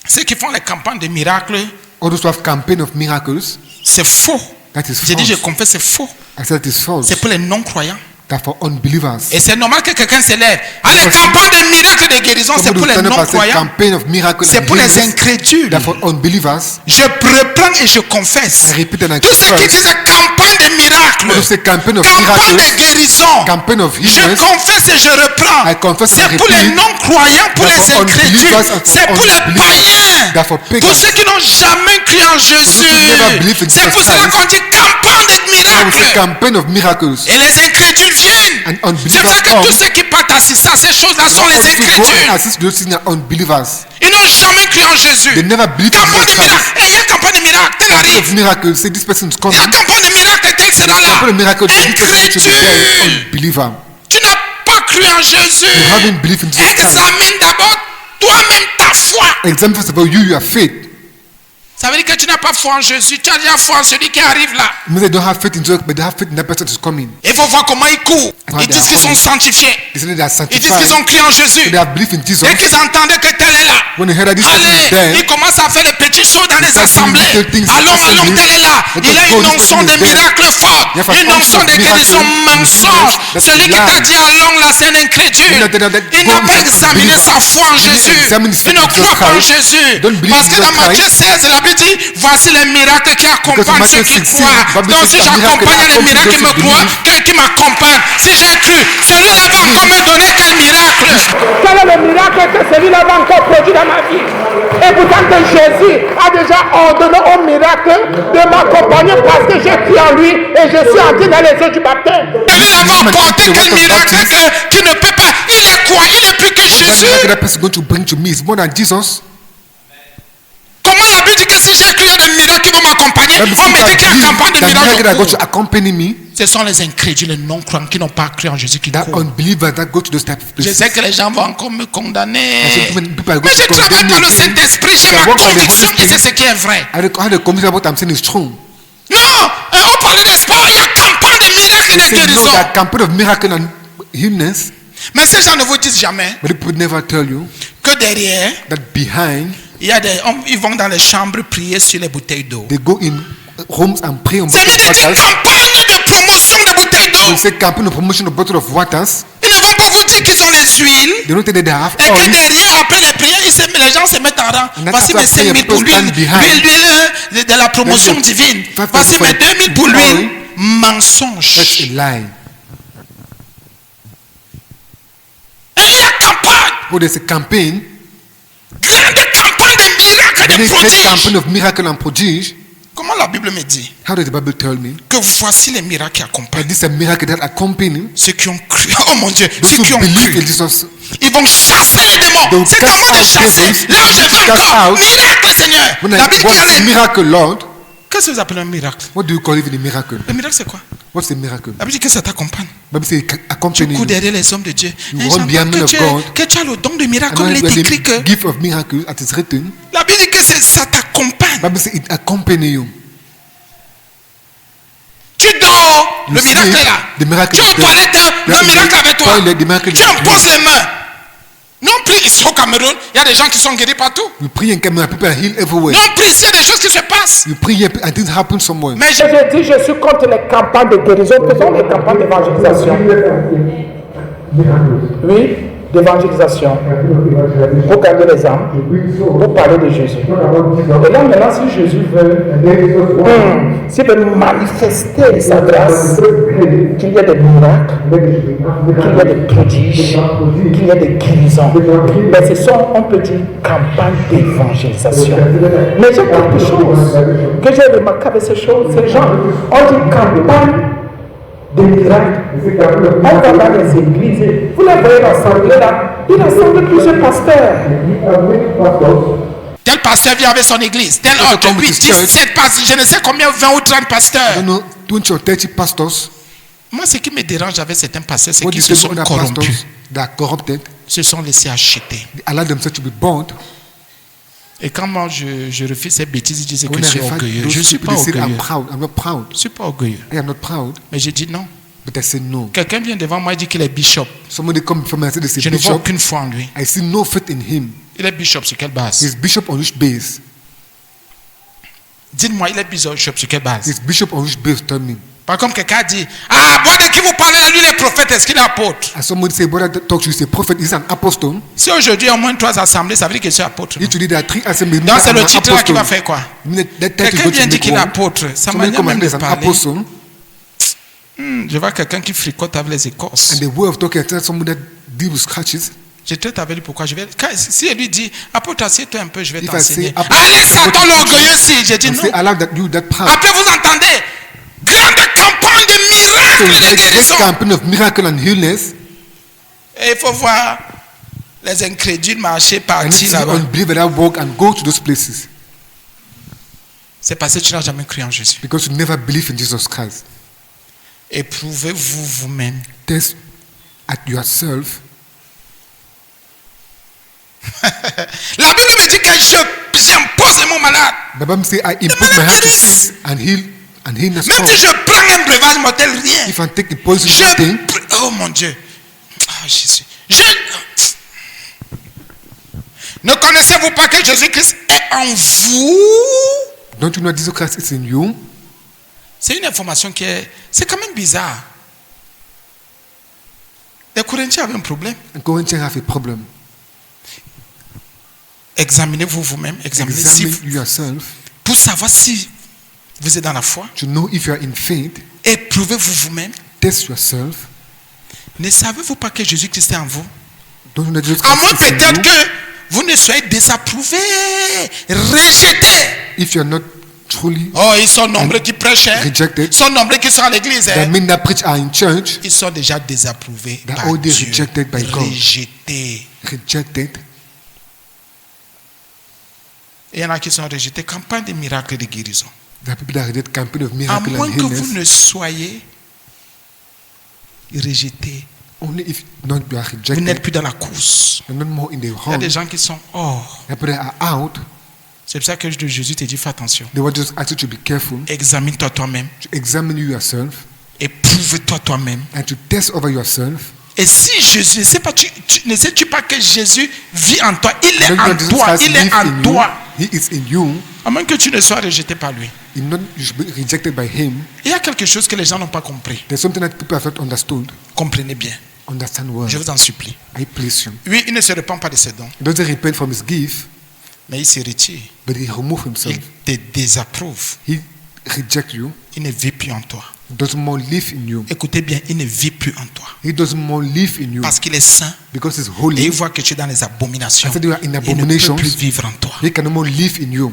Ceux qui font les campagnes de miracles, All those who have campaign of miracles. c'est faux. That is J'ai dit, je false. confesse, c'est faux. I said it is false. C'est pour les non-croyants. That for unbelievers. Et c'est normal que quelqu'un se lève. Ah, les Because campagnes de miracles et de guérison, c'est Somebody pour will les stand up and say non-croyants. campaign of miracles C'est and pour les healings. incrédules. That for unbelievers. Je reprends et je confesse. I repeat and I Tous ceux qui confess. disent campagne de miracles, All those say campaign of campagne de miracles. guérison, Campaign of je healings. confesse et je reprends. I confess C'est and pour les repeat. non-croyants, pour That les for incrédules, unbelievers and for c'est pour les unbelievers. païens, That for pagans. pour ceux qui n'ont jamais cru en Jésus. never believed in C'est Jesus pour cela Christ. qu'on dit campagne de I will say miracles. campaign of miracles. Et les incrédules viennent. And unbelievers C'est vrai que come. tous ceux qui partent assister à ces choses-là sont All les those who go and incrédules. assist those things are unbelievers. Ils n'ont jamais cru en Jésus. They never believed in Campagne de Jesus miracles. Christ. Et il y a campagne de miracles. Tel Campaign arrive. of miracles. Say this person is Il coming. y a campagne de miracles. Tel sera là. Campaign of miracles. This person should be there. Incrédule. Unbeliever. Tu n'as pas cru en Jésus. You haven't believed in Jesus Christ. Examine d'abord toi-même ta foi. Examine first of all you, your faith. Ça veut dire que tu n'as pas foi en Jésus. Tu as déjà foi en celui qui arrive là. It means they don't have faith in Jesus, but they have faith in that person who's coming. Il faut voir comment ils courent. How Ils they disent are qu'ils sont coming. sanctifiés. They say they are Ils disent qu'ils sanctified. ont cru en Jésus. They have belief in Jesus. Dès qu'ils entendaient que tel est là, When they heard that this person is allez, there, ils commencent à faire les petites choses dans les start doing assemblées. little things in Allons, assemblies. tel est là. Let Il us a go, une this onction person de is there. miracles fortes. You have an Une onction onction of de guérison miracle, mensonge. that's Celui qui t'a lie. dit allons là, c'est un incrédule. You know that Il n'a go pas is examiné unbeliever. sa foi en You didn't Jésus. examine Il ne Jesus croit pas en Christ. Jésus. Don't believe Parce que Jesus dans Matthieu Christ. 16, la Bible dit voici les miracles qui accompagnent Matthieu ceux qui 16, croient. Bible Donc says si the miracle j'accompagne les accompany miracles qui those me who croient, believe. quelqu'un qui m'accompagne. Si j'ai cru, celui-là va encore me donner quel miracle? Quel est le miracle que celui-là va encore produire dans ma vie? Et pourtant que Jésus a déjà ordonné au miracle de m'accompagner parce que j'ai cru en lui et je suis entré dans les eaux du baptême. Lui n'avait apporté quel miracle qui ne peut pas. Il est quoi? Il est plus que That Jésus. miracle that person going to bring to me is more than Jesus. Comment la Bible dit que si j'ai cru il y a des miracles qui vont m'accompagner? That On me dit qu'il y a campagne de miracle that miracles. going to accompany me. Ce sont les incrédules, les non-croyants qui n'ont pas cru en Jésus qui That courent. unbeliever that go to those type of Je places. sais que les gens vont encore me condamner. I said, people are going Mais je to travaille condemn par me le again. Saint-Esprit. J'ai I ma work by the Holy conviction et Spirit. c'est ce qui est vrai. I had the conviction what I'm saying is true. Non, on parlait des sports. Il y a campagne de miracles et They de say no, guérisons. that campaign of miracle and healness, Mais ces gens ne vous disent jamais but people never tell you que derrière, that behind il y a ils vont dans les chambres prier sur les bouteilles d'eau. they go in homes and pray on Ça bottle veut of dire waters. campagne de promotion de bouteilles d'eau. They say campaign of promotion of bottle of waters. Ils ne vont pas vous dire qu'ils ont les huiles. They don't think that they have Et que oil. derrière, après les prières, les gens se mettent en rang. And then Voici mes after 5 000 prayer, pour people l'huile. stand behind. L'huile de la promotion Then the divine. 5 Voici for mes 2000 pour oil. l'huile. That's a Mensonge. lie. Et il y a campagne. Oh, there's a campaign. Grande campagne de miracles et There de is a prodiges. campaign of miracle and prodige. Comment la Bible me dit How does the Bible tell me? que voici les miracles qui accompagnent That this is a miracle that accompany ceux qui ont cru. Oh mon Dieu, those ceux qui who ont believe cru. in Jesus. Ils vont chasser les démons. They'll C'est cast comment de out chasser. devils. Là où je They'll vais cast encore. out. Miracle, Seigneur. When La I Bible dit what's a allez. miracle, Lord? Qu'est-ce que vous appelez un miracle? What do you call even a miracle? Le miracle, c'est quoi? What's a miracle? La Bible dit que ça t'accompagne. Bible says it Tu accompany cours you. derrière les hommes de Dieu. You Et run j'entends behind men of God. que tu as le don de miracle, And comme il when est écrit que. the gift of miracle, as is written, La Bible dit que ça t'accompagne. Bible says it accompany you. Tu dors, You le miracle sleep, est là. the miracle Tu es is aux there. toilettes, That le is miracle the avec toi. toilet, the miracle Tu is imposes les mains. Non plus ici au Cameroun, il y a des gens qui sont guéris partout. You pray in Cameroon, people are healed everywhere. Non plus ici, il y a des choses qui se passent. You pray here and things happen somewhere. Mais Je dis, je suis contre les campagnes de guérison. Faisons les campagnes d'évangélisation. Oui, d'évangélisation. Pour gagner les âmes, pour parler de Jésus. Et là, maintenant, si Jésus veut, s'il veut manifester sa grâce, qu'il y ait des miracles, qu'il y ait des prodiges, qu'il y ait des guérisons. Mais ce sont, on peut dire, campagnes d'évangélisation. Mais j'ai quelque chose que j'ai remarqué avec ces choses. Ces gens, on dit campagne de miracles. On va dans les églises. Vous les voyez rassembler là. Il rassemble plusieurs pasteurs. tel pasteur vient avec son église. Tel autre, come with lui, his church. 17 pasteurs, je ne sais combien, 20 ou 30 I pasteurs. don't know, 20 or 30 pastors. Moi, ce qui me dérange avec certains pasteurs, c'est What qu'ils do se you say sont about corrompus, pastors? They are corrupted. se sont laissés acheter. They allow themselves to be bound. Et quand moi je refuse ces bêtises, ils disent que When je I suis refer orgueilleux. those Je ne suis people, pas they say, I'm orgueilleux. proud. I'm not proud. Je ne suis pas orgueilleux. I am not proud. Mais j'ai dit non. But I say no. Quelqu'un vient devant moi et dit qu'il est bishop. Somebody come from me and say they say Je ne vois bishop. aucune foi en lui. I see no faith in him. Il est bishop sur quelle base? He's bishop on which base? Dites-moi, il est bishop sur quelle base? He's bishop on which base? Tell me. Par contre, quelqu'un a dit, ah, moi de qui vous parlez là, lui il est prophète, est-ce qu'il est apôtre? And somebody say, brother, that talks to you, say prophet, is an apostle. Si aujourd'hui il y a au moins 3 assemblées, ça veut dire que je suis apôtre. non? Literally, there are 3 assemblies. Donc c'est I'm le an titre là qui va apostle. faire quoi? That title is Quelqu'un going vient to dire make qu'il est one. apôtre. Ça m'a Somebody come and même say de he's an parler. apostle. Je vois quelqu'un qui fricote avec les écorces. And the way of talking, I tell somebody that deal with scratches. Je traite avec lui pourquoi je vais. Si elle lui dit, apôtre, assieds-toi un peu, je vais If I t'enseigner. say, apôtre, Allez, Satan l'orgueilleux si. J'ai dit And non. say, allow that you, that proud. Après, vous entendez, grande campagne de So miracles et de great guérison. campaign of miracle and healness. Et il faut voir les incrédules marcher And partir it's là-bas. unbelievers that walk and go to those places C'est parce que tu n'as jamais cru en Jésus. because you never believe in Jesus Christ. Éprouvez-vous vous-même. Test at yourself. La Bible me dit que j'impose mon malade. The Bible says, I impose my hand to sick and heal the Même si strong. je prends un breuvage mortel, rien. If I take the poison, Je nothing. Oh mon Dieu. Ah, Jésus. Ne connaissez-vous pas que Jésus-Christ est en vous? Don't you know that Jesus Christ is in you? C'est une information qui est... C'est quand même bizarre. Les Corinthiens avaient un problème. And Corinthians have a problem. Examinez-vous vous-même. Examinez si Examine yourself pour savoir si vous êtes dans la foi. to know if you are in faith. Éprouvez-vous vous-même. Test yourself. Ne savez-vous pas que Jésus-Christ est en vous? Don't you know that Jesus À moins Christ is in peut-être you? que vous ne soyez désapprouvé, rejeté. If you are not truly Oh, ils sont nombreux qui prêchent. Hein? rejected, Ils sont nombreux qui sont à l'église. the Hein? men that preach are in church, Ils sont déjà désapprouvés They're par already Dieu. rejected by God. Rejetés. rejected. Et il y en a qui sont rejetés. Campagne de miracles et de guérison. There are people that reject campaign of À miracle moins and que vous healness. ne soyez rejetés. Only if not you are Vous rejected, n'êtes plus dans la course. you're not more in the Il y a home. des gens qui sont hors. The people that are out, C'est pour ça que Jésus te dit fais attention. they will just ask you to be careful, Examine-toi toi-même. to examine you yourself, Éprouve-toi toi-même. and to test over yourself. Et si Jésus, ne sais-tu pas que Jésus vit en toi? Il est Don't you en know Jesus toi. Christ Il est lives en in you? toi. He is in you. À moins que tu ne sois rejeté par lui. You should be rejected by him. Il y a quelque chose que les gens n'ont pas compris. There's something that people have not understood. Comprenez bien. Understand well. Je vous en supplie. I place him. Oui, il ne se repent pas de ses dons, He doesn't repent from his gift, mais il se retire. but he removes himself. Il te désapprouve. He rejects you. Il ne vit plus en toi. He doesn't more live in you. Écoutez bien, il ne vit plus en toi. He doesn't more live in you Parce qu'il est saint because he's et il holy. voit que tu es dans les abominations. I said you are in Il ne peut abominations. plus vivre en toi. He can no more live in you.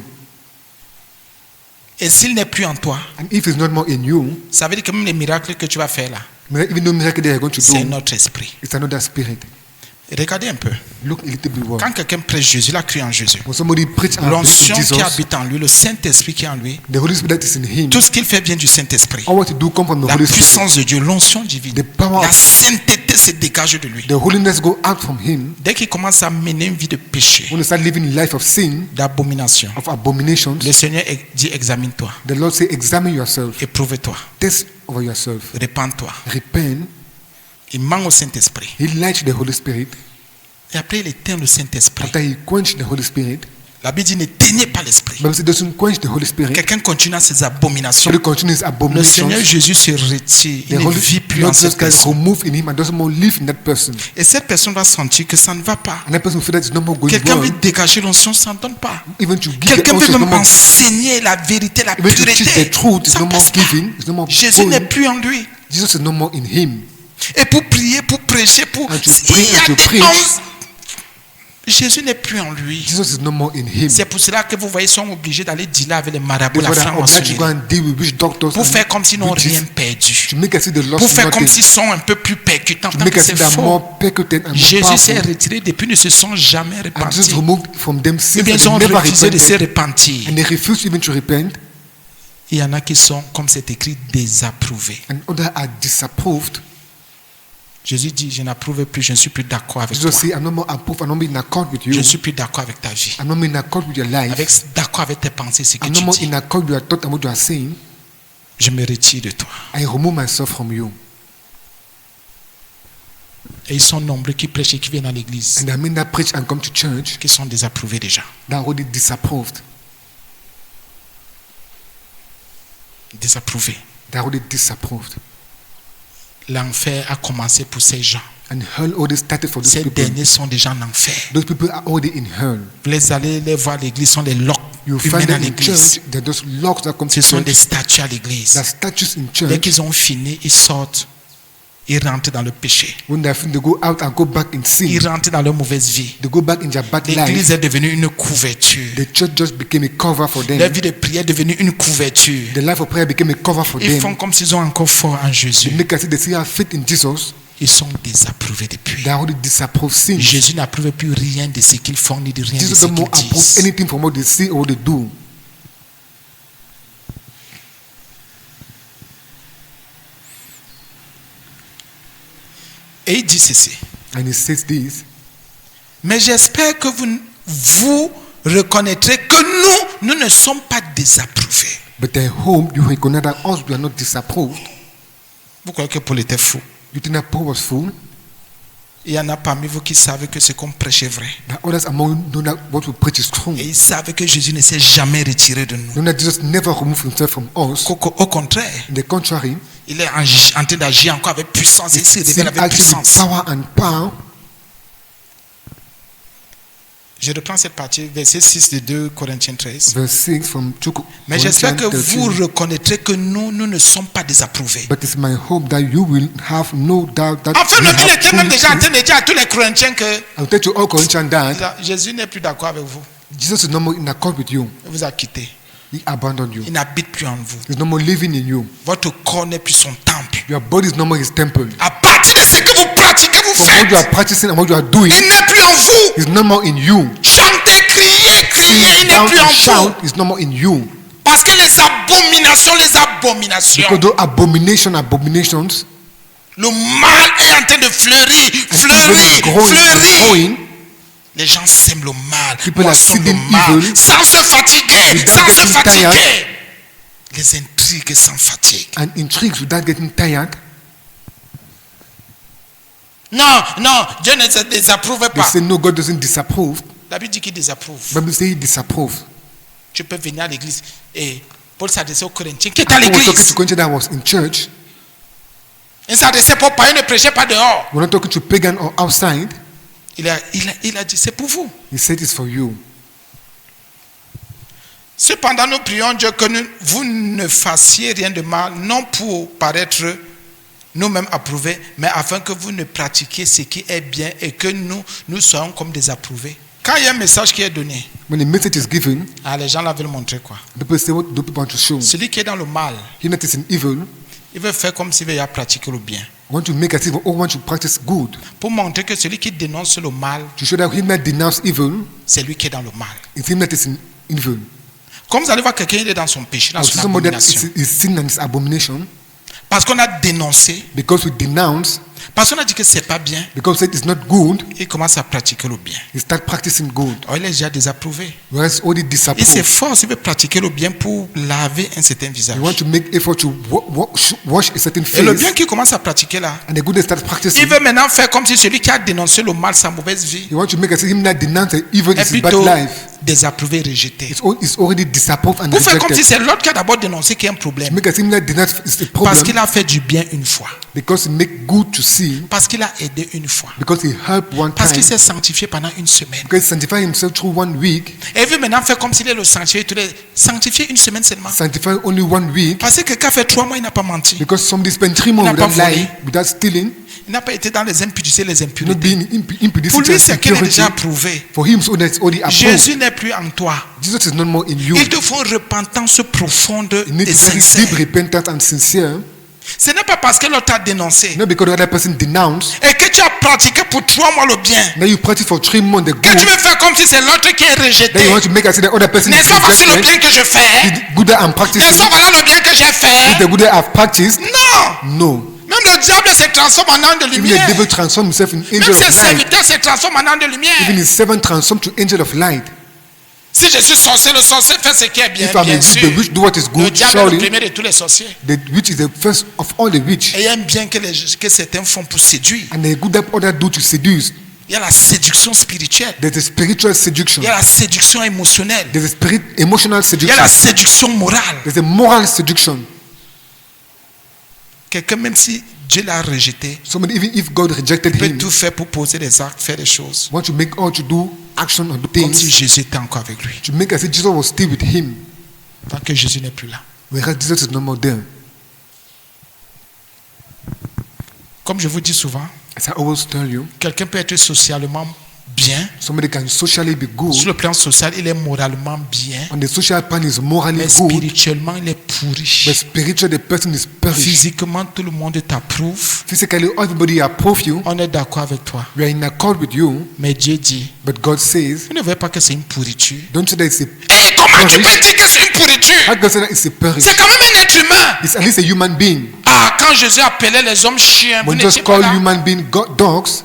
Et s'il n'est plus en toi, And if he's not more in you, ça veut dire que même les miracles que tu vas faire là, even though miracle they are going to c'est do, notre esprit. it's another spirit. Regardez un peu. Look a little bit well. Quand quelqu'un prêche Jésus, il a cru en Jésus. When somebody preach and believe in L'onction qui Jesus, habite en lui, le Saint-Esprit qui est en lui, the Holy Spirit that is in him, tout ce qu'il fait vient du Saint-Esprit. all what he do come from the La Holy Spirit. puissance de Dieu, l'onction divine, The power la of- sainteté se dégage de lui. The holiness go out from him. Dès qu'il commence à mener une vie de péché, When you start living a life of sin, d'abomination, of abominations, le Seigneur dit examine-toi, the Lord say, examine yourself, éprouve-toi, test over yourself, répands-toi. repent. Il ment au Saint-Esprit. He lied to the Holy Spirit. Et après, il éteint le Saint-Esprit. After he quenched the Holy Spirit, La Bible dit n'éteignez pas l'Esprit. Bible says, doesn't quench the Holy Spirit. Quelqu'un continue à ses abominations. So he continues Le abominations. Seigneur Jésus se retire. The Il ne Holy vit plus en Lord cette Jesus Christ personne. remove in him and doesn't more live in that person. Et cette personne va sentir que ça ne va pas. And that person will feel that it's no more going Quelqu'un veut well. dégager l'onction, ça ne donne pas. Even to give the Quelqu'un unction veut is no même more. enseigner la vérité, la Even to teach pureté. the truth is Ça no more passe pas. giving. It's no more Jésus n'est going. plus en lui. Jesus is no more in him. Et pour prier, pour prêcher, pour... And to Il pray y a and to des preach. dons. Jésus n'est plus en lui. Jesus is no more in him. C'est pour cela que vous voyez, ils sont obligés d'aller dealer avec les marabouts, la Therefore, they are obliged to go franc-maçonnerie. and deal with witch doctors Pour and faire comme s'ils n'ont witches, rien perdu. to make us see the Pour lost faire comme nothing. s'ils sont un peu plus percutants. To Tant make que us see c'est they are faux. more percuted and more Jésus s'est powerful. retiré depuis, ne se sont jamais And repentis. Jesus removed from them Ou sins bien and ils ont they never refusé de se repented. repentir. And they refuse even to repent. Il y en a qui sont, comme c'est écrit, désapprouvés. And others are disapproved. Jésus dit, je n'approuve plus, je ne suis plus d'accord avec toi. Jesus say, I'm not more approved, I'm not more in accord with Je you. ne suis plus d'accord avec ta vie. I'm not more in accord with your life. D'accord avec tes pensées, ce que I'm tu not more dis. in accord with your thought and what you are saying. Je me retire de toi. I remove myself from you. Et ils sont nombreux qui prêchent et qui viennent à l'église, And I mean that preach and come to church, qui sont désapprouvés déjà. they are already disapproved. Désapprouvé. They are already disapproved. L'enfer a commencé pour ces gens. And hell already started for those Ces people. derniers sont déjà en enfer. Those people are already in hell. Vous les allez les voir à l'église, sont des locks You humains find à them in l'église. church. There are those locks that come Ce to sont des church. statues à l'église. There are statues in Dès church. qu'ils ont fini, ils sortent. Ils rentrent dans le péché. When they finish, they go out and go back in sin. Ils rentrent dans leur mauvaise vie. They go back in their bad L'église life. est devenue une couverture. The church just became a cover for them. Leur vie de prière est devenue une couverture. The life of prayer became a cover for Ils font them. comme s'ils ont encore foi en They Jésus. make us see they still have faith in Jesus. Ils sont désapprouvés depuis. They are already disapproved sin. Jésus n'approuve plus rien de ce qu'ils font ni de rien de Jesus ce doesn't more qu'ils approve disent. anything from what they say or what they do. Et il dit ceci. And he says this. Mais j'espère que vous reconnaîtrez que nous ne sommes pas désapprouvés. But I hope you recognize that us, we are not disapproved. Vous croyez que Paul était fou? You think that Paul was fool? Il y en a parmi vous qui savent que ce qu'on prêche est vrai. That others among you know that what we preach is true. Et ils savent que Jésus ne s'est jamais retiré de nous. Know that Jesus never removed himself from us. Au contraire, On the contrary, il est en train d'agir encore avec puissance et il se he's révèle avec acting with puissance. power and power. Je reprends cette partie, verset 6 de 2 Corinthiens 13. Verse 6 from 2 Mais j'espère que Corinthians vous 13. reconnaîtrez que nous ne sommes pas désapprouvés. But it's my hope that you will have no doubt that En fait, you il have était même fully déjà en train trust. de dire à tous les Corinthiens que I'll tell you all Corinthians that Jésus n'est plus d'accord avec vous. Jesus is no more in accord with you. Il vous a quitté. He abandoned you. Il n'habite plus en vous. He's no more living in you. Votre corps n'est plus son temple. Your body is no more his temple. À partir de ce que vous pratiquez, vous From what you faites, are practicing and what you are doing il n'est plus en vous. is no more in you. Chantez, criez, criez, il Sing, n'est down, plus and en shout vous. is no more in you. Parce que les abominations, Because those abominations, le mal est en train de fleurir, evil is growing and growing. Les gens sèment le mal, People are moissonnent le seeding mal, evil sans se fatiguer, without sans se getting fatiguer. tired. Les intrigues sans fatigue. And intrigues without getting tired. Non, Dieu ne se désapprouve They pas. say no, God doesn't disapprove. La Bible dit qu'il désapprouve. Bible say he disapproves. Tu peux venir à l'église et Paul s'adressait aux Corinthiens qui étaient à Paul was talking to l'église. Corinthians that was in church. Il s'adressait pas aux païens, il ne prêchait pas dehors. We're not talking to pagan or outside. Il a dit c'est pour vous. He said it's for you. Cependant, nous prions Dieu que vous ne fassiez rien de mal, non pour paraître nous-mêmes approuvés, mais afin que vous ne pratiquiez ce qui est bien et que nous soyons comme des approuvés. Quand il y a un message qui est donné, When the message is given, les gens là veulent montrer quoi? people say, what do people want to show? Celui qui est dans le mal, He that is in evil, il veut faire comme s'il veut pratiquer le bien. want to make as if all want to practice good. Pour montrer que celui qui dénonce le mal, To show that him that denounce evil, c'est lui qui est dans le mal. it's him that is in evil. Comme vous allez voir quelqu'un, il est dans son péché, dans Or son somebody that abomination. is sin and is abomination, Parce qu'on a dénoncé, because we denounce, parce qu'on a dit que c'est pas bien, because it's not good, il commence à pratiquer le bien. he start practicing good. Or, il est déjà désapprouvé. Whereas already Il disapproved. s'efforce, il veut pratiquer le bien pour laver un certain visage. You want to make effort to wash a certain Et le bien face, qu'il commence à pratiquer là, and the good they start practicing. il veut maintenant faire comme si celui qui a dénoncé le mal, sa mauvaise vie, You want to make as if him that denounce the evil est is his bad plutôt life. désapprouvé, rejeté. It's already disapproved and Pour faire comme si rejected. c'est l'autre qui a d'abord dénoncé qu'il y a un problème. Make as if him that denounce is the Parce qu'il problem, a fait du bien une fois. because he make good to see, Parce qu'il a aidé une fois. because he helped one Parce qu'il time, s'est sanctifié pendant une semaine. because he sanctified himself through 1 week, Et il veut maintenant faire comme s'il est le sanctifié. Sanctifié une semaine seulement. sanctified only 1 week, Parce que quelqu'un fait 3 mois, il n'a pas menti. because somebody spent 3 months Il n'a pas without lying, volé. without stealing, Il n'a pas été dans les impudités, les not impurités. being impudicity Pour lui, and c'est qu'il est impurity. déjà approuvé. For him, so that's already approved. Jésus n'est plus en toi. Jesus is not more in you. Il te faut une repentance profonde You need et to practice sincère. deep repentance and sincere, Ce n'est pas parce que l'autre t'a dénoncé not because the other person denounced. et que tu as pratiqué pour 3 mois le bien. Now you practice for 3 months the Que tu good. veux faire comme si c'est l'autre qui est rejeté. Then you want to make as if the other person is N'est-ce pas voici le rejected. bien que je fais? The good that I'm practicing, N'est-ce pas voilà le bien que j'ai is fait? the good that I've practiced. Non! No. Même le diable se transforme en ange de Even lumière. the devil transformed himself in Même angel ses of light. serviteurs se transforment en ange de lumière. Even his servant transformed to angel of light. Si je suis sorcier, le sorcier fait ce qui est bien, If I'm a bien witch, sûr. the witch do what is Le good, diable est le surely. premier de tous les sorciers. The witch is the first of all the witch. Et il y a un bien que certains font pour séduire. And the good that others do to seduce. Il y a la séduction spirituelle. There's a spiritual seduction. Il y a la séduction émotionnelle. There's a emotional Il y a la seduction. séduction morale. There's a moral seduction. Quelqu'un, même si Dieu l'a rejeté, Somebody, even if God rejected peut him, tout faire pour poser des actes, faire des choses. want to make all to do action or do Comme si things Jésus était encore avec lui. to make as if Jesus was still with him, Tant que Jésus n'est plus là. whereas Jesus is no more there. Comme je vous dis souvent, As I always tell you, quelqu'un peut être socialement bien. somebody can socially be Sur good. le plan social, il est moralement bien. On the social plan is morally Mais good, spirituellement, il est pourri. but spiritually the person is perished. Physiquement, tout le monde t'approuve. Physically, everybody approve you. On est d'accord avec toi. We are in accord with you, Mais Dieu dit, but God says, vous ne voyez pas que c'est une pourriture. don't say that it's a. Et comment tu peux dire que c'est une pourriture? How can you say that it's a perish? C'est quand même un être humain. It's at least a human being. Ah, quand Jésus appelait les hommes chiens, vous When n'étiez just pas call là. human being dogs,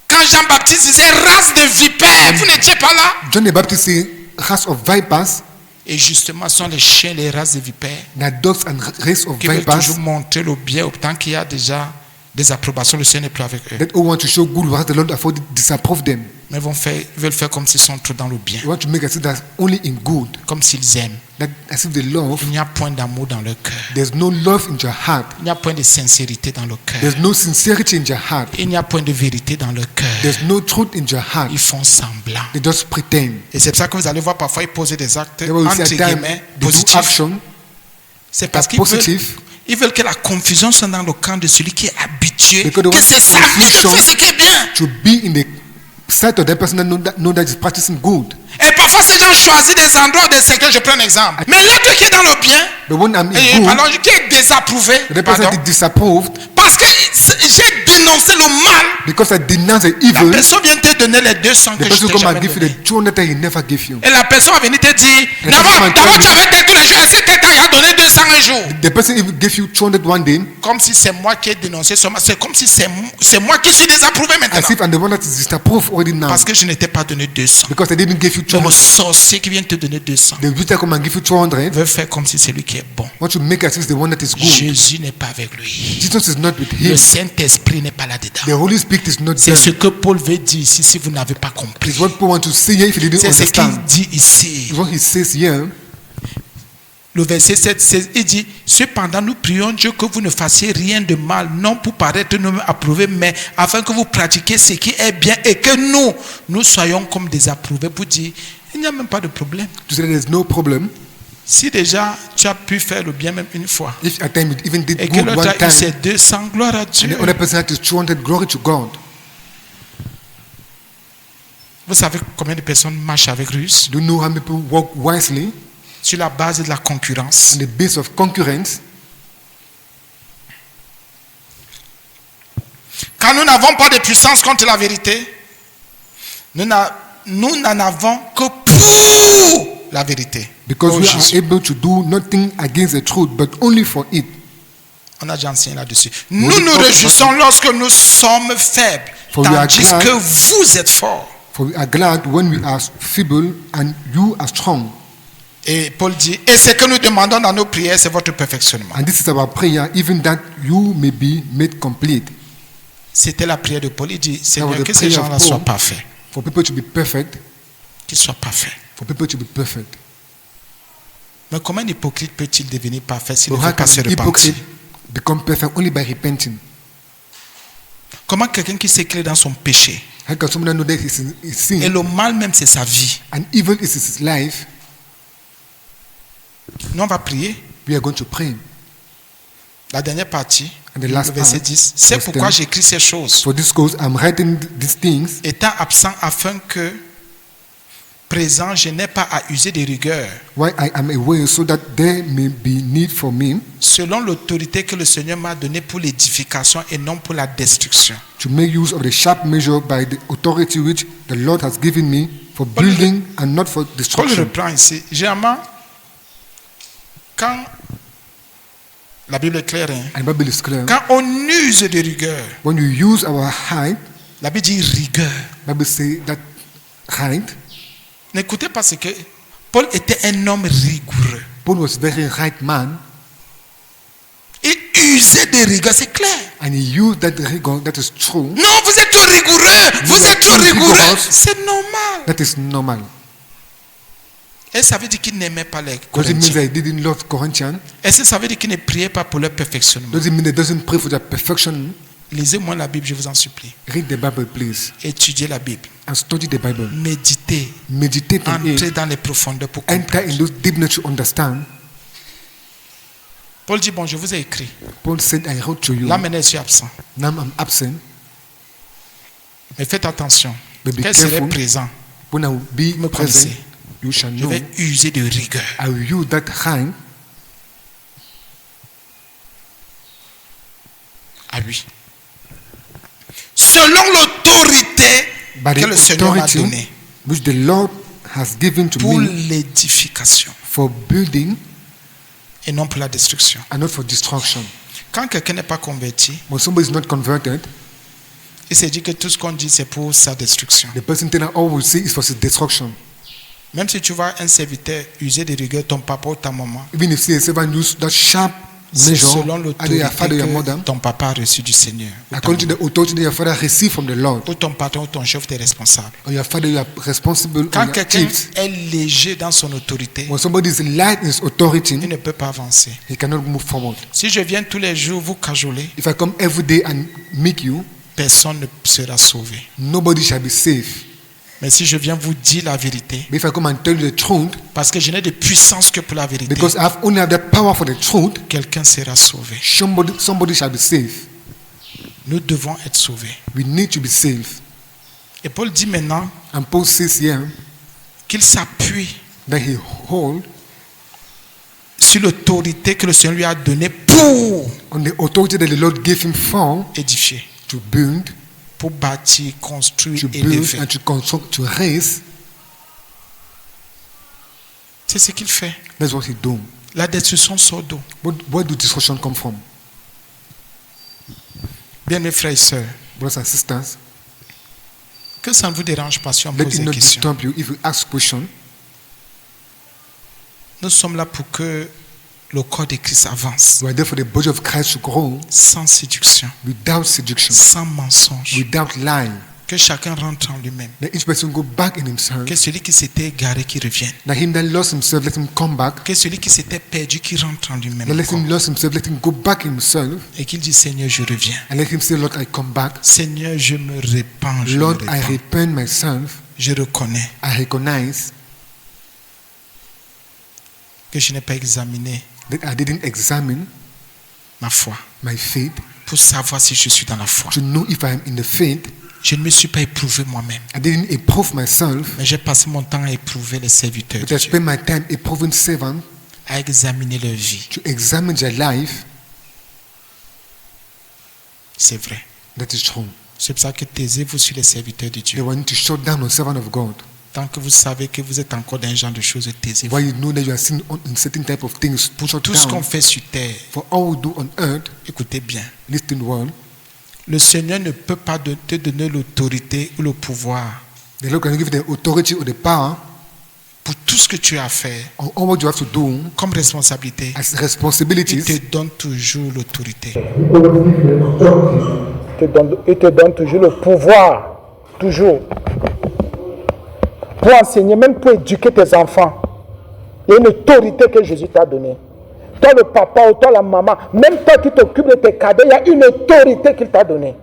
Quand Jean-Baptiste disait race de vipères, vous n'étiez pas là. John the Baptist say, race of vipers, Et justement, ce sont les chiens, les races de vipères, that dogs and race of qui veulent vipers, toujours montrer le bien, autant qu'il y a déjà désapprobation, le Seigneur n'est plus avec eux. that all want to show good works, the Lord afford disapprove them. Mais ils veulent faire comme s'ils sont trop dans le bien, They want to make us see that only in good, comme s'ils aiment. that as if they love. Il n'y a point d'amour dans leur cœur. There's no love in your heart. Il n'y a point de sincérité dans leur cœur. There's no sincerity in your heart. Il n'y a point de vérité dans leur cœur. There's no truth in your heart. Ils font semblant. They just pretend. Et c'est pour ça que vous allez voir parfois ils posent des actes They will entre see at times guillemets they do positifs. action C'est parce that's qu'ils veulent, positive ils veulent que la confusion soit dans le camp de celui qui est habitué, Because they que want c'est ça, mais je confusion. fais ce qui est bien. to be in the sight of that person that know that is practicing good. Et parfois ces gens choisissent des endroits, des secteurs, je prends un exemple. Mais l'autre qui est dans le bien, But when I'm et in good, alors qui est désapprouvé, the person pardon, is disapproved parce que j'ai dénoncé le mal, because I denounce the la evil. personne vient te donner les 200 The que je person t'ai come and jamais give you donné. the 200 that he never gave you. Et la personne va venir te dire, The d'abord person tu will tell avais dit tous les jours, est-ce que quelqu'un a donné 200 un jour? The person even gave you 200 one day, Comme si c'est moi qui ai dénoncé seulement, c'est comme si c'est moi qui suis désapprouvé maintenant. as if I'm the one that is disapproved already now. Parce que je n'étais pas donné 200. Because I didn't give you Donc, le 200. sorcier qui vient te donner 200 The witch come and give you 200. veut faire comme si c'est lui qui est bon. Want to make as if the one that is good. Jésus n'est pas avec lui. Jesus is not with Le him. Saint-Esprit n'est pas The là-dedans. Holy Spirit is not C'est ce there. que Paul veut dire ici si vous n'avez pas compris. It's what Paul want to say here if you didn't C'est ce qu'il understand. dit ici. It's what he says here. Le verset 7, 16, il dit, cependant nous prions Dieu que vous ne fassiez rien de mal, non pour paraître nous approuvés, mais afin que vous pratiquiez ce qui est bien et que nous soyons comme des approuvés pour dire, il n'y a même pas de problème. To say that there's no problem. Si déjà tu as pu faire le bien même une fois, If at time you even did et que good l'autre one a eu time, ses 200, gloire à and Dieu. the other person had his 200, glory to God. Vous savez combien de personnes marchent avec ruse Do you know how many people walk wisely sur la base de la concurrence? on the base of concurrence? Quand nous n'avons pas de puissance contre la vérité, nous n'en avons que pour la vérité. Because Oh, we Jésus. are able to do nothing against the truth, but only for it. On a déjà enseigné là-dessus. Nous Oui, nous ok, réjouissons lorsque nous sommes faibles, For we are tandis glad. que vous êtes forts. For we are glad when we are feeble and you are strong. Et Paul dit, et ce que nous demandons dans nos prières, c'est votre perfectionnement. And this is our prayer, even that you may be made complete. C'était la prière de Paul. Il dit, was Seigneur, the que ces prayer gens-là of Paul. soient parfaits. For people to be perfect, Qu'ils soient parfaits. for people to be perfect. Mais comment un hypocrite peut-il devenir parfait s'il So ne how veut pas can se an repentir? hypocrite become perfect only by repenting? Comment quelqu'un qui s'éclate dans son péché, How can someone know that he's in et sin le mal même c'est sa vie, and evil is his life? nous on va prier. We are going to pray. La dernière partie, And the le last verset part, 10, c'est verse pourquoi 10. j'écris ces choses, For this cause, I'm writing these things, étant absent afin que présent je n'ai pas à user de rigueur, why I am away, so that there may be need for me selon l'autorité que le Seigneur m'a donnée pour l'édification et non pour la destruction. to make use of the sharp measure by the authority which the Lord has given me for building and not for Paul destruction. reprend ici. Généralement, quand la Bible est claire, hein, And the Bible is clear. quand on use de rigueur, When you use our height, la Bible dit rigueur. the Bible say that height. N'écoutez pas ce que Paul était un homme rigoureux. Paul was very right man, Il usait de rigueur, c'est clair. and he used that rigor. That is true. Non, vous êtes trop rigoureux. Vous are êtes trop too rigoureux. rigorous. C'est normal. That is normal. Et ça veut dire qu'il n'aimait pas les Does it mean Corinthiens. that he didn't love Corinthians? Est-ce que ça veut dire qu'il ne priait pas pour leur perfectionnement? Does it mean that he doesn't pray for their perfection? Lisez-moi la Bible, je vous en supplie. Read the Bible, please, Étudiez la Bible. and study the Bible. Méditez. Meditate on Entrez it. dans les profondeurs pour Enter comprendre. in those deepness to understand. Paul dit, bon, je vous ai écrit. Paul said, I wrote to you. Là, maintenant, je suis absent. Now I'm absent. Mais faites attention. But be Quel serait careful. présent? When I will be Me present, connaissez. you shall Je know. vais user de rigueur. I will use that hand. Ah oui. Selon l'autorité By que the le Seigneur m'a authority donnée which the Lord has given to pour me l'édification for building et non pour la destruction. and not for destruction. Quand quelqu'un n'est pas converti, When somebody is not converted, il se dit que tout ce qu'on dit c'est pour sa destruction. the person that I always say is for his destruction. Même si tu vois un serviteur user de rigueur, ton papa ou ta maman, Even if say a servant use that sharp C'est measure selon either l'autorité your father or your que mother, ton papa a reçu du Seigneur. according to the authority that your father received from the Lord, Ou ton patron ou ton chef est responsable. or your father you are responsible, or Quand your quelqu'un chiefs. est léger dans son autorité, When somebody is light in his authority, il ne peut pas avancer. he cannot move forward. Si je viens tous les jours vous cajoler, If I come every day and meet you, personne ne sera sauvé. nobody shall be safe. Mais si je viens vous dire la vérité, But if I come and tell you the truth, parce que je n'ai de puissance que pour la vérité, because I only have the power for the truth, quelqu'un sera sauvé. somebody shall be safe. Nous devons être sauvés. We need to be safe. Et Paul dit maintenant And Paul says here qu'il s'appuie that he hold sur l'autorité que le Seigneur lui a donnée pour on the authority that the Lord gave him for édifier, to build, pour bâtir, construire, to build élever. and to construct, to raise. C'est ce qu'il fait. That's what he do. La destruction sort d'où? Where do destruction come from? Bien mes frères et sœurs, Brothers and sisters, que ça ne vous dérange pas si on let pose it des not questions. disturb you if you ask question. Nous sommes là pour que le corps de Christ avance We are there for the body of Christ to grow sans séduction, without seduction, sans mensonge. without lying. Que chacun rentre en lui-même. That each person go back in himself. Que celui qui s'était égaré qui revienne. That him that lost himself, let him come back. Que celui qui s'était perdu qui rentre en lui-même. That let him encore. lost himself, let him go back in himself. Et qu'il dit Seigneur, je reviens. And let him say, Lord, I come back. Seigneur, je me répands. Je Lord, me I répands. repent myself. Je reconnais I recognize que je n'ai pas examiné that I didn't examine ma foi my faith pour savoir si je suis dans la foi. to know if I am in the faith. Je ne me suis pas éprouvé moi-même, I didn't approve myself, mais j'ai passé mon temps à éprouver les serviteurs but de I Dieu, spent my time approving servants à examiner leur vie. to examine their life. C'est vrai. That is true. C'est pour ça que taisez-vous sur les serviteurs de They Dieu. want to shut down on servant of God. Tant que vous savez que vous êtes encore dans un genre de choses, taisez-vous. Why you know that you are seen in certain type of things, Pour shut tout ce qu'on down. fait sur terre, For all we do on earth, écoutez bien. listen well, Le Seigneur ne peut pas te donner l'autorité ou le pouvoir the Lord can give you the authority or the power pour tout ce que tu as à faire on all what you have to do comme responsabilité. as Il responsibilities. te donne toujours l'autorité. Il te donne toujours le pouvoir, toujours. Pour enseigner, même pour éduquer tes enfants. Il y a une autorité que Jésus t'a donnée. Toi le papa ou toi la maman, même toi qui t'occupes de tes cadets, il y a une autorité qu'il t'a donnée.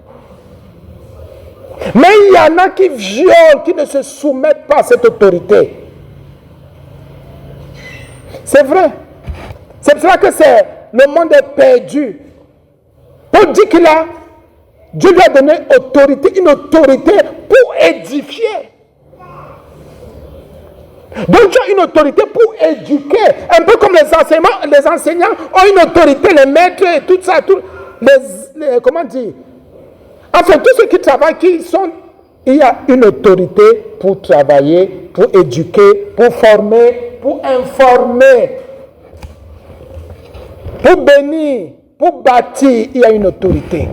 Mais il y en a qui violent, qui ne se soumettent pas à cette autorité. C'est vrai. C'est pour cela que le monde est perdu. Paul dit qu'il a, Dieu lui a donné autorité, une autorité pour édifier. Donc tu as une autorité pour éduquer, un peu comme les enseignants ont une autorité, les maîtres et tout ça, comment dire, enfin tous ceux qui travaillent, il y a une autorité pour travailler, pour éduquer, pour former, pour informer, pour bénir, pour bâtir, il y a une autorité.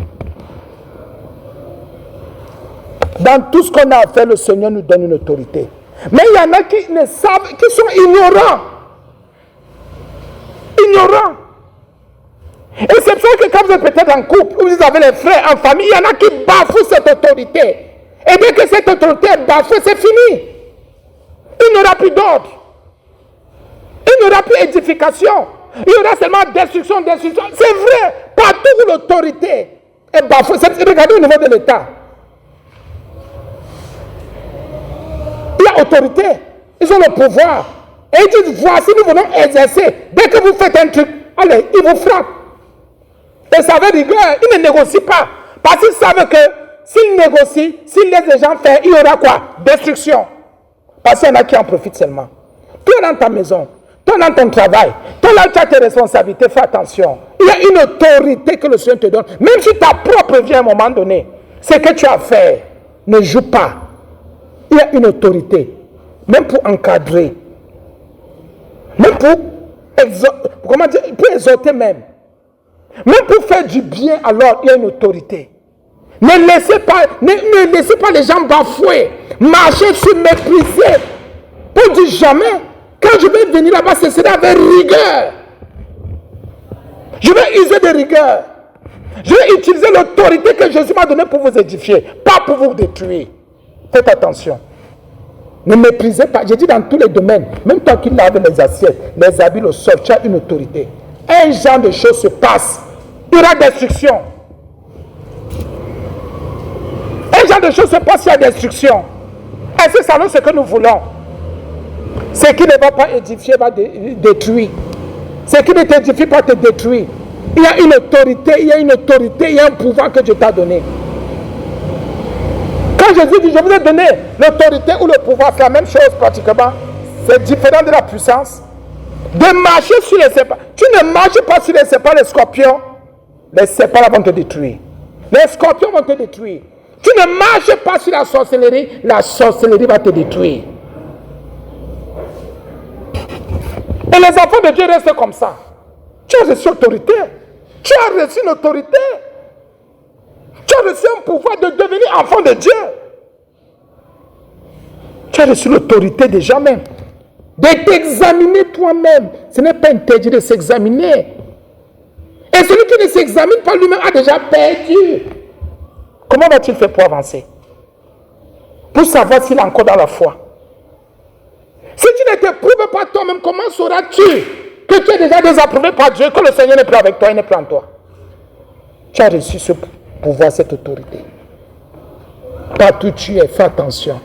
Dans tout ce qu'on a à faire, le Seigneur nous donne une autorité. Mais il y en a qui ne savent, qui sont ignorants. Ignorants. Et c'est pour ça que quand vous êtes peut-être en couple, ou vous avez les frères en famille, il y en a qui bafouent cette autorité. Et dès que cette autorité est bafouée, c'est fini. Il n'y aura plus d'ordre. Il n'y aura plus édification. Il y aura seulement destruction, destruction. C'est vrai, partout où l'autorité est bafouée. Regardez au niveau de l'État. Il y a autorité. Ils ont le pouvoir. Et ils disent, voici, nous voulons exercer. Dès que vous faites un truc, allez, ils vous frappent. Et ça veut rigueur. Ils ne négocient pas. Parce qu'ils savent que s'ils négocient, s'ils laissent les gens faire, il y aura quoi? Destruction. Parce qu'il y en a qui en profitent seulement. Toi dans ta maison, toi dans ton travail, toi là tu as tes responsabilités, fais attention. Il y a une autorité que le Seigneur te donne. Même si ta propre vie à un moment donné, c'est que tu as fait, ne joue pas. Il y a une autorité, même pour encadrer, même pour exhorter même pour faire du bien, alors il y a une autorité. Ne laissez pas les gens bafouer, marcher sur mépriser. Pour dire jamais, quand je vais venir là-bas, ce sera avec rigueur. Je vais user de rigueur. Je vais utiliser l'autorité que Jésus m'a donnée pour vous édifier, pas pour vous détruire. Faites attention. Ne méprisez pas. J'ai dit dans tous les domaines, même toi qui laves les assiettes, les habits, le sol, tu as une autorité. Un genre de choses se passe. Il y aura destruction. Un genre de choses se passe, il y a destruction. Et c'est ça ce que nous voulons. Ce qui ne va pas édifier va détruire. Ce qui ne t'édifie pas te détruire. Il y a une autorité, il y a un pouvoir que Dieu t'a donné. Quand Jésus dit, je vous ai donné l'autorité ou le pouvoir, c'est la même chose pratiquement. C'est différent de la puissance. De marcher sur les serpents. Tu ne marches pas sur les serpents, les scorpions. Les serpents vont te détruire. Les scorpions vont te détruire. Tu ne marches pas sur la sorcellerie va te détruire. Et les enfants de Dieu restent comme ça. Tu as reçu l'autorité. Tu as reçu l'autorité. Tu as reçu un pouvoir de devenir enfant de Dieu. Tu as reçu l'autorité déjà même. De t'examiner toi-même. Ce n'est pas interdit de s'examiner. Et celui qui ne s'examine pas lui-même a déjà perdu. Comment va-t-il faire pour avancer? Pour savoir s'il est encore dans la foi. Si tu ne te prouves pas toi-même, comment sauras-tu que tu es déjà désapprouvé par Dieu, que le Seigneur n'est plus avec toi, il n'est plus en toi? Tu as reçu ce pouvoir, cette autorité. Partout tu es, fais attention.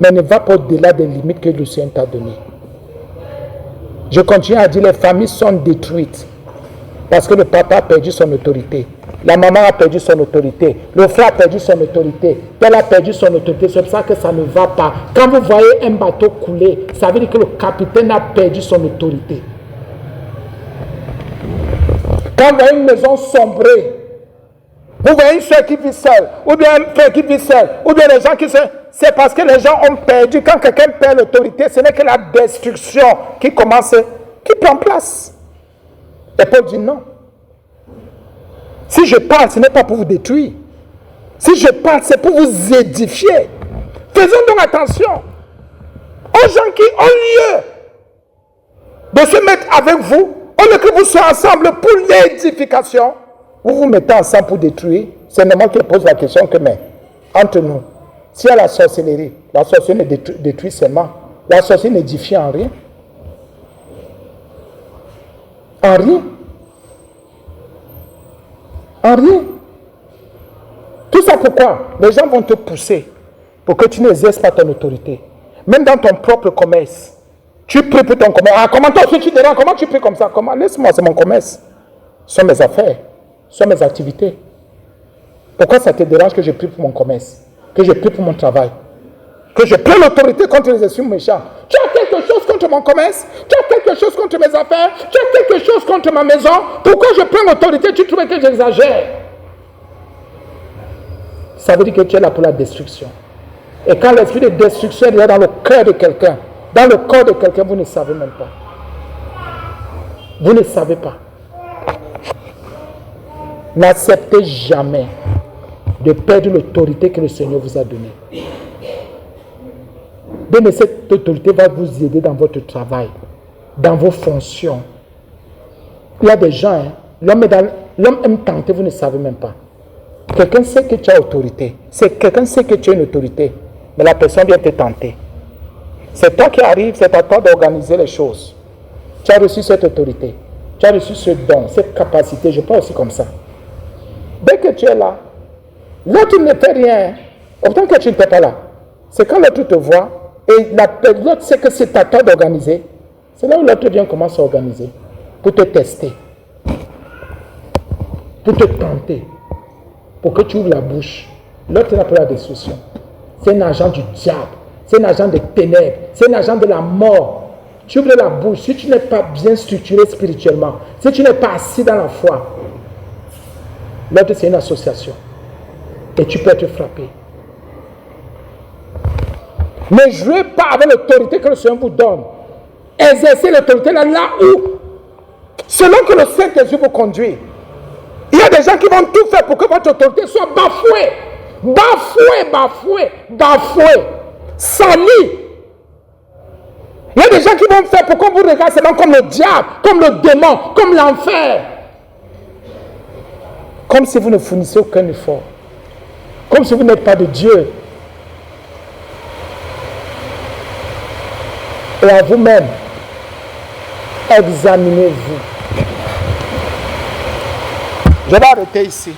Mais ne va pas au-delà des limites que le Seigneur t'a données. Je continue à dire, les familles sont détruites. Parce que le papa a perdu son autorité. La maman a perdu son autorité. Le frère a perdu son autorité. Elle a perdu son autorité. C'est pour ça que ça ne va pas. Quand vous voyez un bateau couler, ça veut dire que le capitaine a perdu son autorité. Quand vous voyez une maison sombrer, vous voyez une soeur qui vit seule, ou bien un frère qui vit seul, ou bien les gens qui se... C'est parce que les gens ont perdu. Quand quelqu'un perd l'autorité, ce n'est que la destruction qui commence, qui prend place. Et Paul dit non. Si je parle, ce n'est pas pour vous détruire. Si je parle, c'est pour vous édifier. Faisons donc attention aux gens qui, au lieu de se mettre avec vous, au lieu que vous soyez ensemble pour l'édification, vous vous mettez ensemble pour détruire. C'est normal qu'il pose la question que, mais, entre nous, s'il y a la sorcellerie ne détruit seulement. La sorcellerie n'édifie en rien. En rien. En rien. Tout ça pourquoi? Les gens vont te pousser pour que tu n'exerces pas ton autorité. Même dans ton propre commerce. Tu pries pour ton commerce. Ah, comment toi aussi tu déranges? Comment tu pries comme ça? Comment? Laisse-moi, c'est mon commerce. Ce sont mes affaires. Ce sont mes activités. Pourquoi ça te dérange que je prie pour mon commerce? Que je prie pour mon travail? Que je prenne l'autorité contre les esprits méchants? Tu as quelque chose contre mon commerce? Tu as quelque chose contre mes affaires? Tu as quelque chose contre ma maison? Pourquoi je prends l'autorité? Tu trouves que j'exagère? Ça veut dire que tu es là pour la destruction. Et quand l'esprit de destruction est dans le cœur de quelqu'un, dans le corps de quelqu'un, vous ne savez même pas. Vous ne savez pas. N'acceptez jamais de perdre l'autorité que le Seigneur vous a donnée. Mais cette autorité va vous aider dans votre travail, dans vos fonctions. Il y a des gens, l'homme aime tenter, vous ne savez même pas. Quelqu'un sait que tu as autorité. Quelqu'un sait que tu as une autorité, mais la personne vient te tenter. C'est toi qui arrives, c'est à toi d'organiser les choses. Tu as reçu cette autorité. Tu as reçu ce don, cette capacité. Je parle aussi comme ça. Dès que tu es là, l'autre ne fait rien. Autant que tu n'étais pas là. C'est quand l'autre te voit et l'autre sait que c'est à toi d'organiser. C'est là où l'autre vient commencer à organiser. Pour te tester. Pour te tenter. Pour que tu ouvres la bouche. L'autre est là pour la destruction. C'est un agent du diable. C'est un agent des ténèbres. C'est un agent de la mort. Tu ouvres la bouche. Si tu n'es pas bien structuré spirituellement, si tu n'es pas assis dans la foi, l'autre c'est une association. Et tu peux être frappé. Ne jouez pas avec l'autorité que le Seigneur vous donne. Exercez l'autorité là où, selon que le Saint-Esprit vous conduit. Il y a des gens qui vont tout faire pour que votre autorité soit bafouée. Bafouée. Salie. Il y a des gens qui vont faire pour qu'on vous regarde seulement comme le diable, comme le démon, comme l'enfer. Comme si vous ne fournissez aucun effort. Comme si vous n'êtes pas de Dieu. Et à vous-même, examinez-vous. Je vais arrêter ici.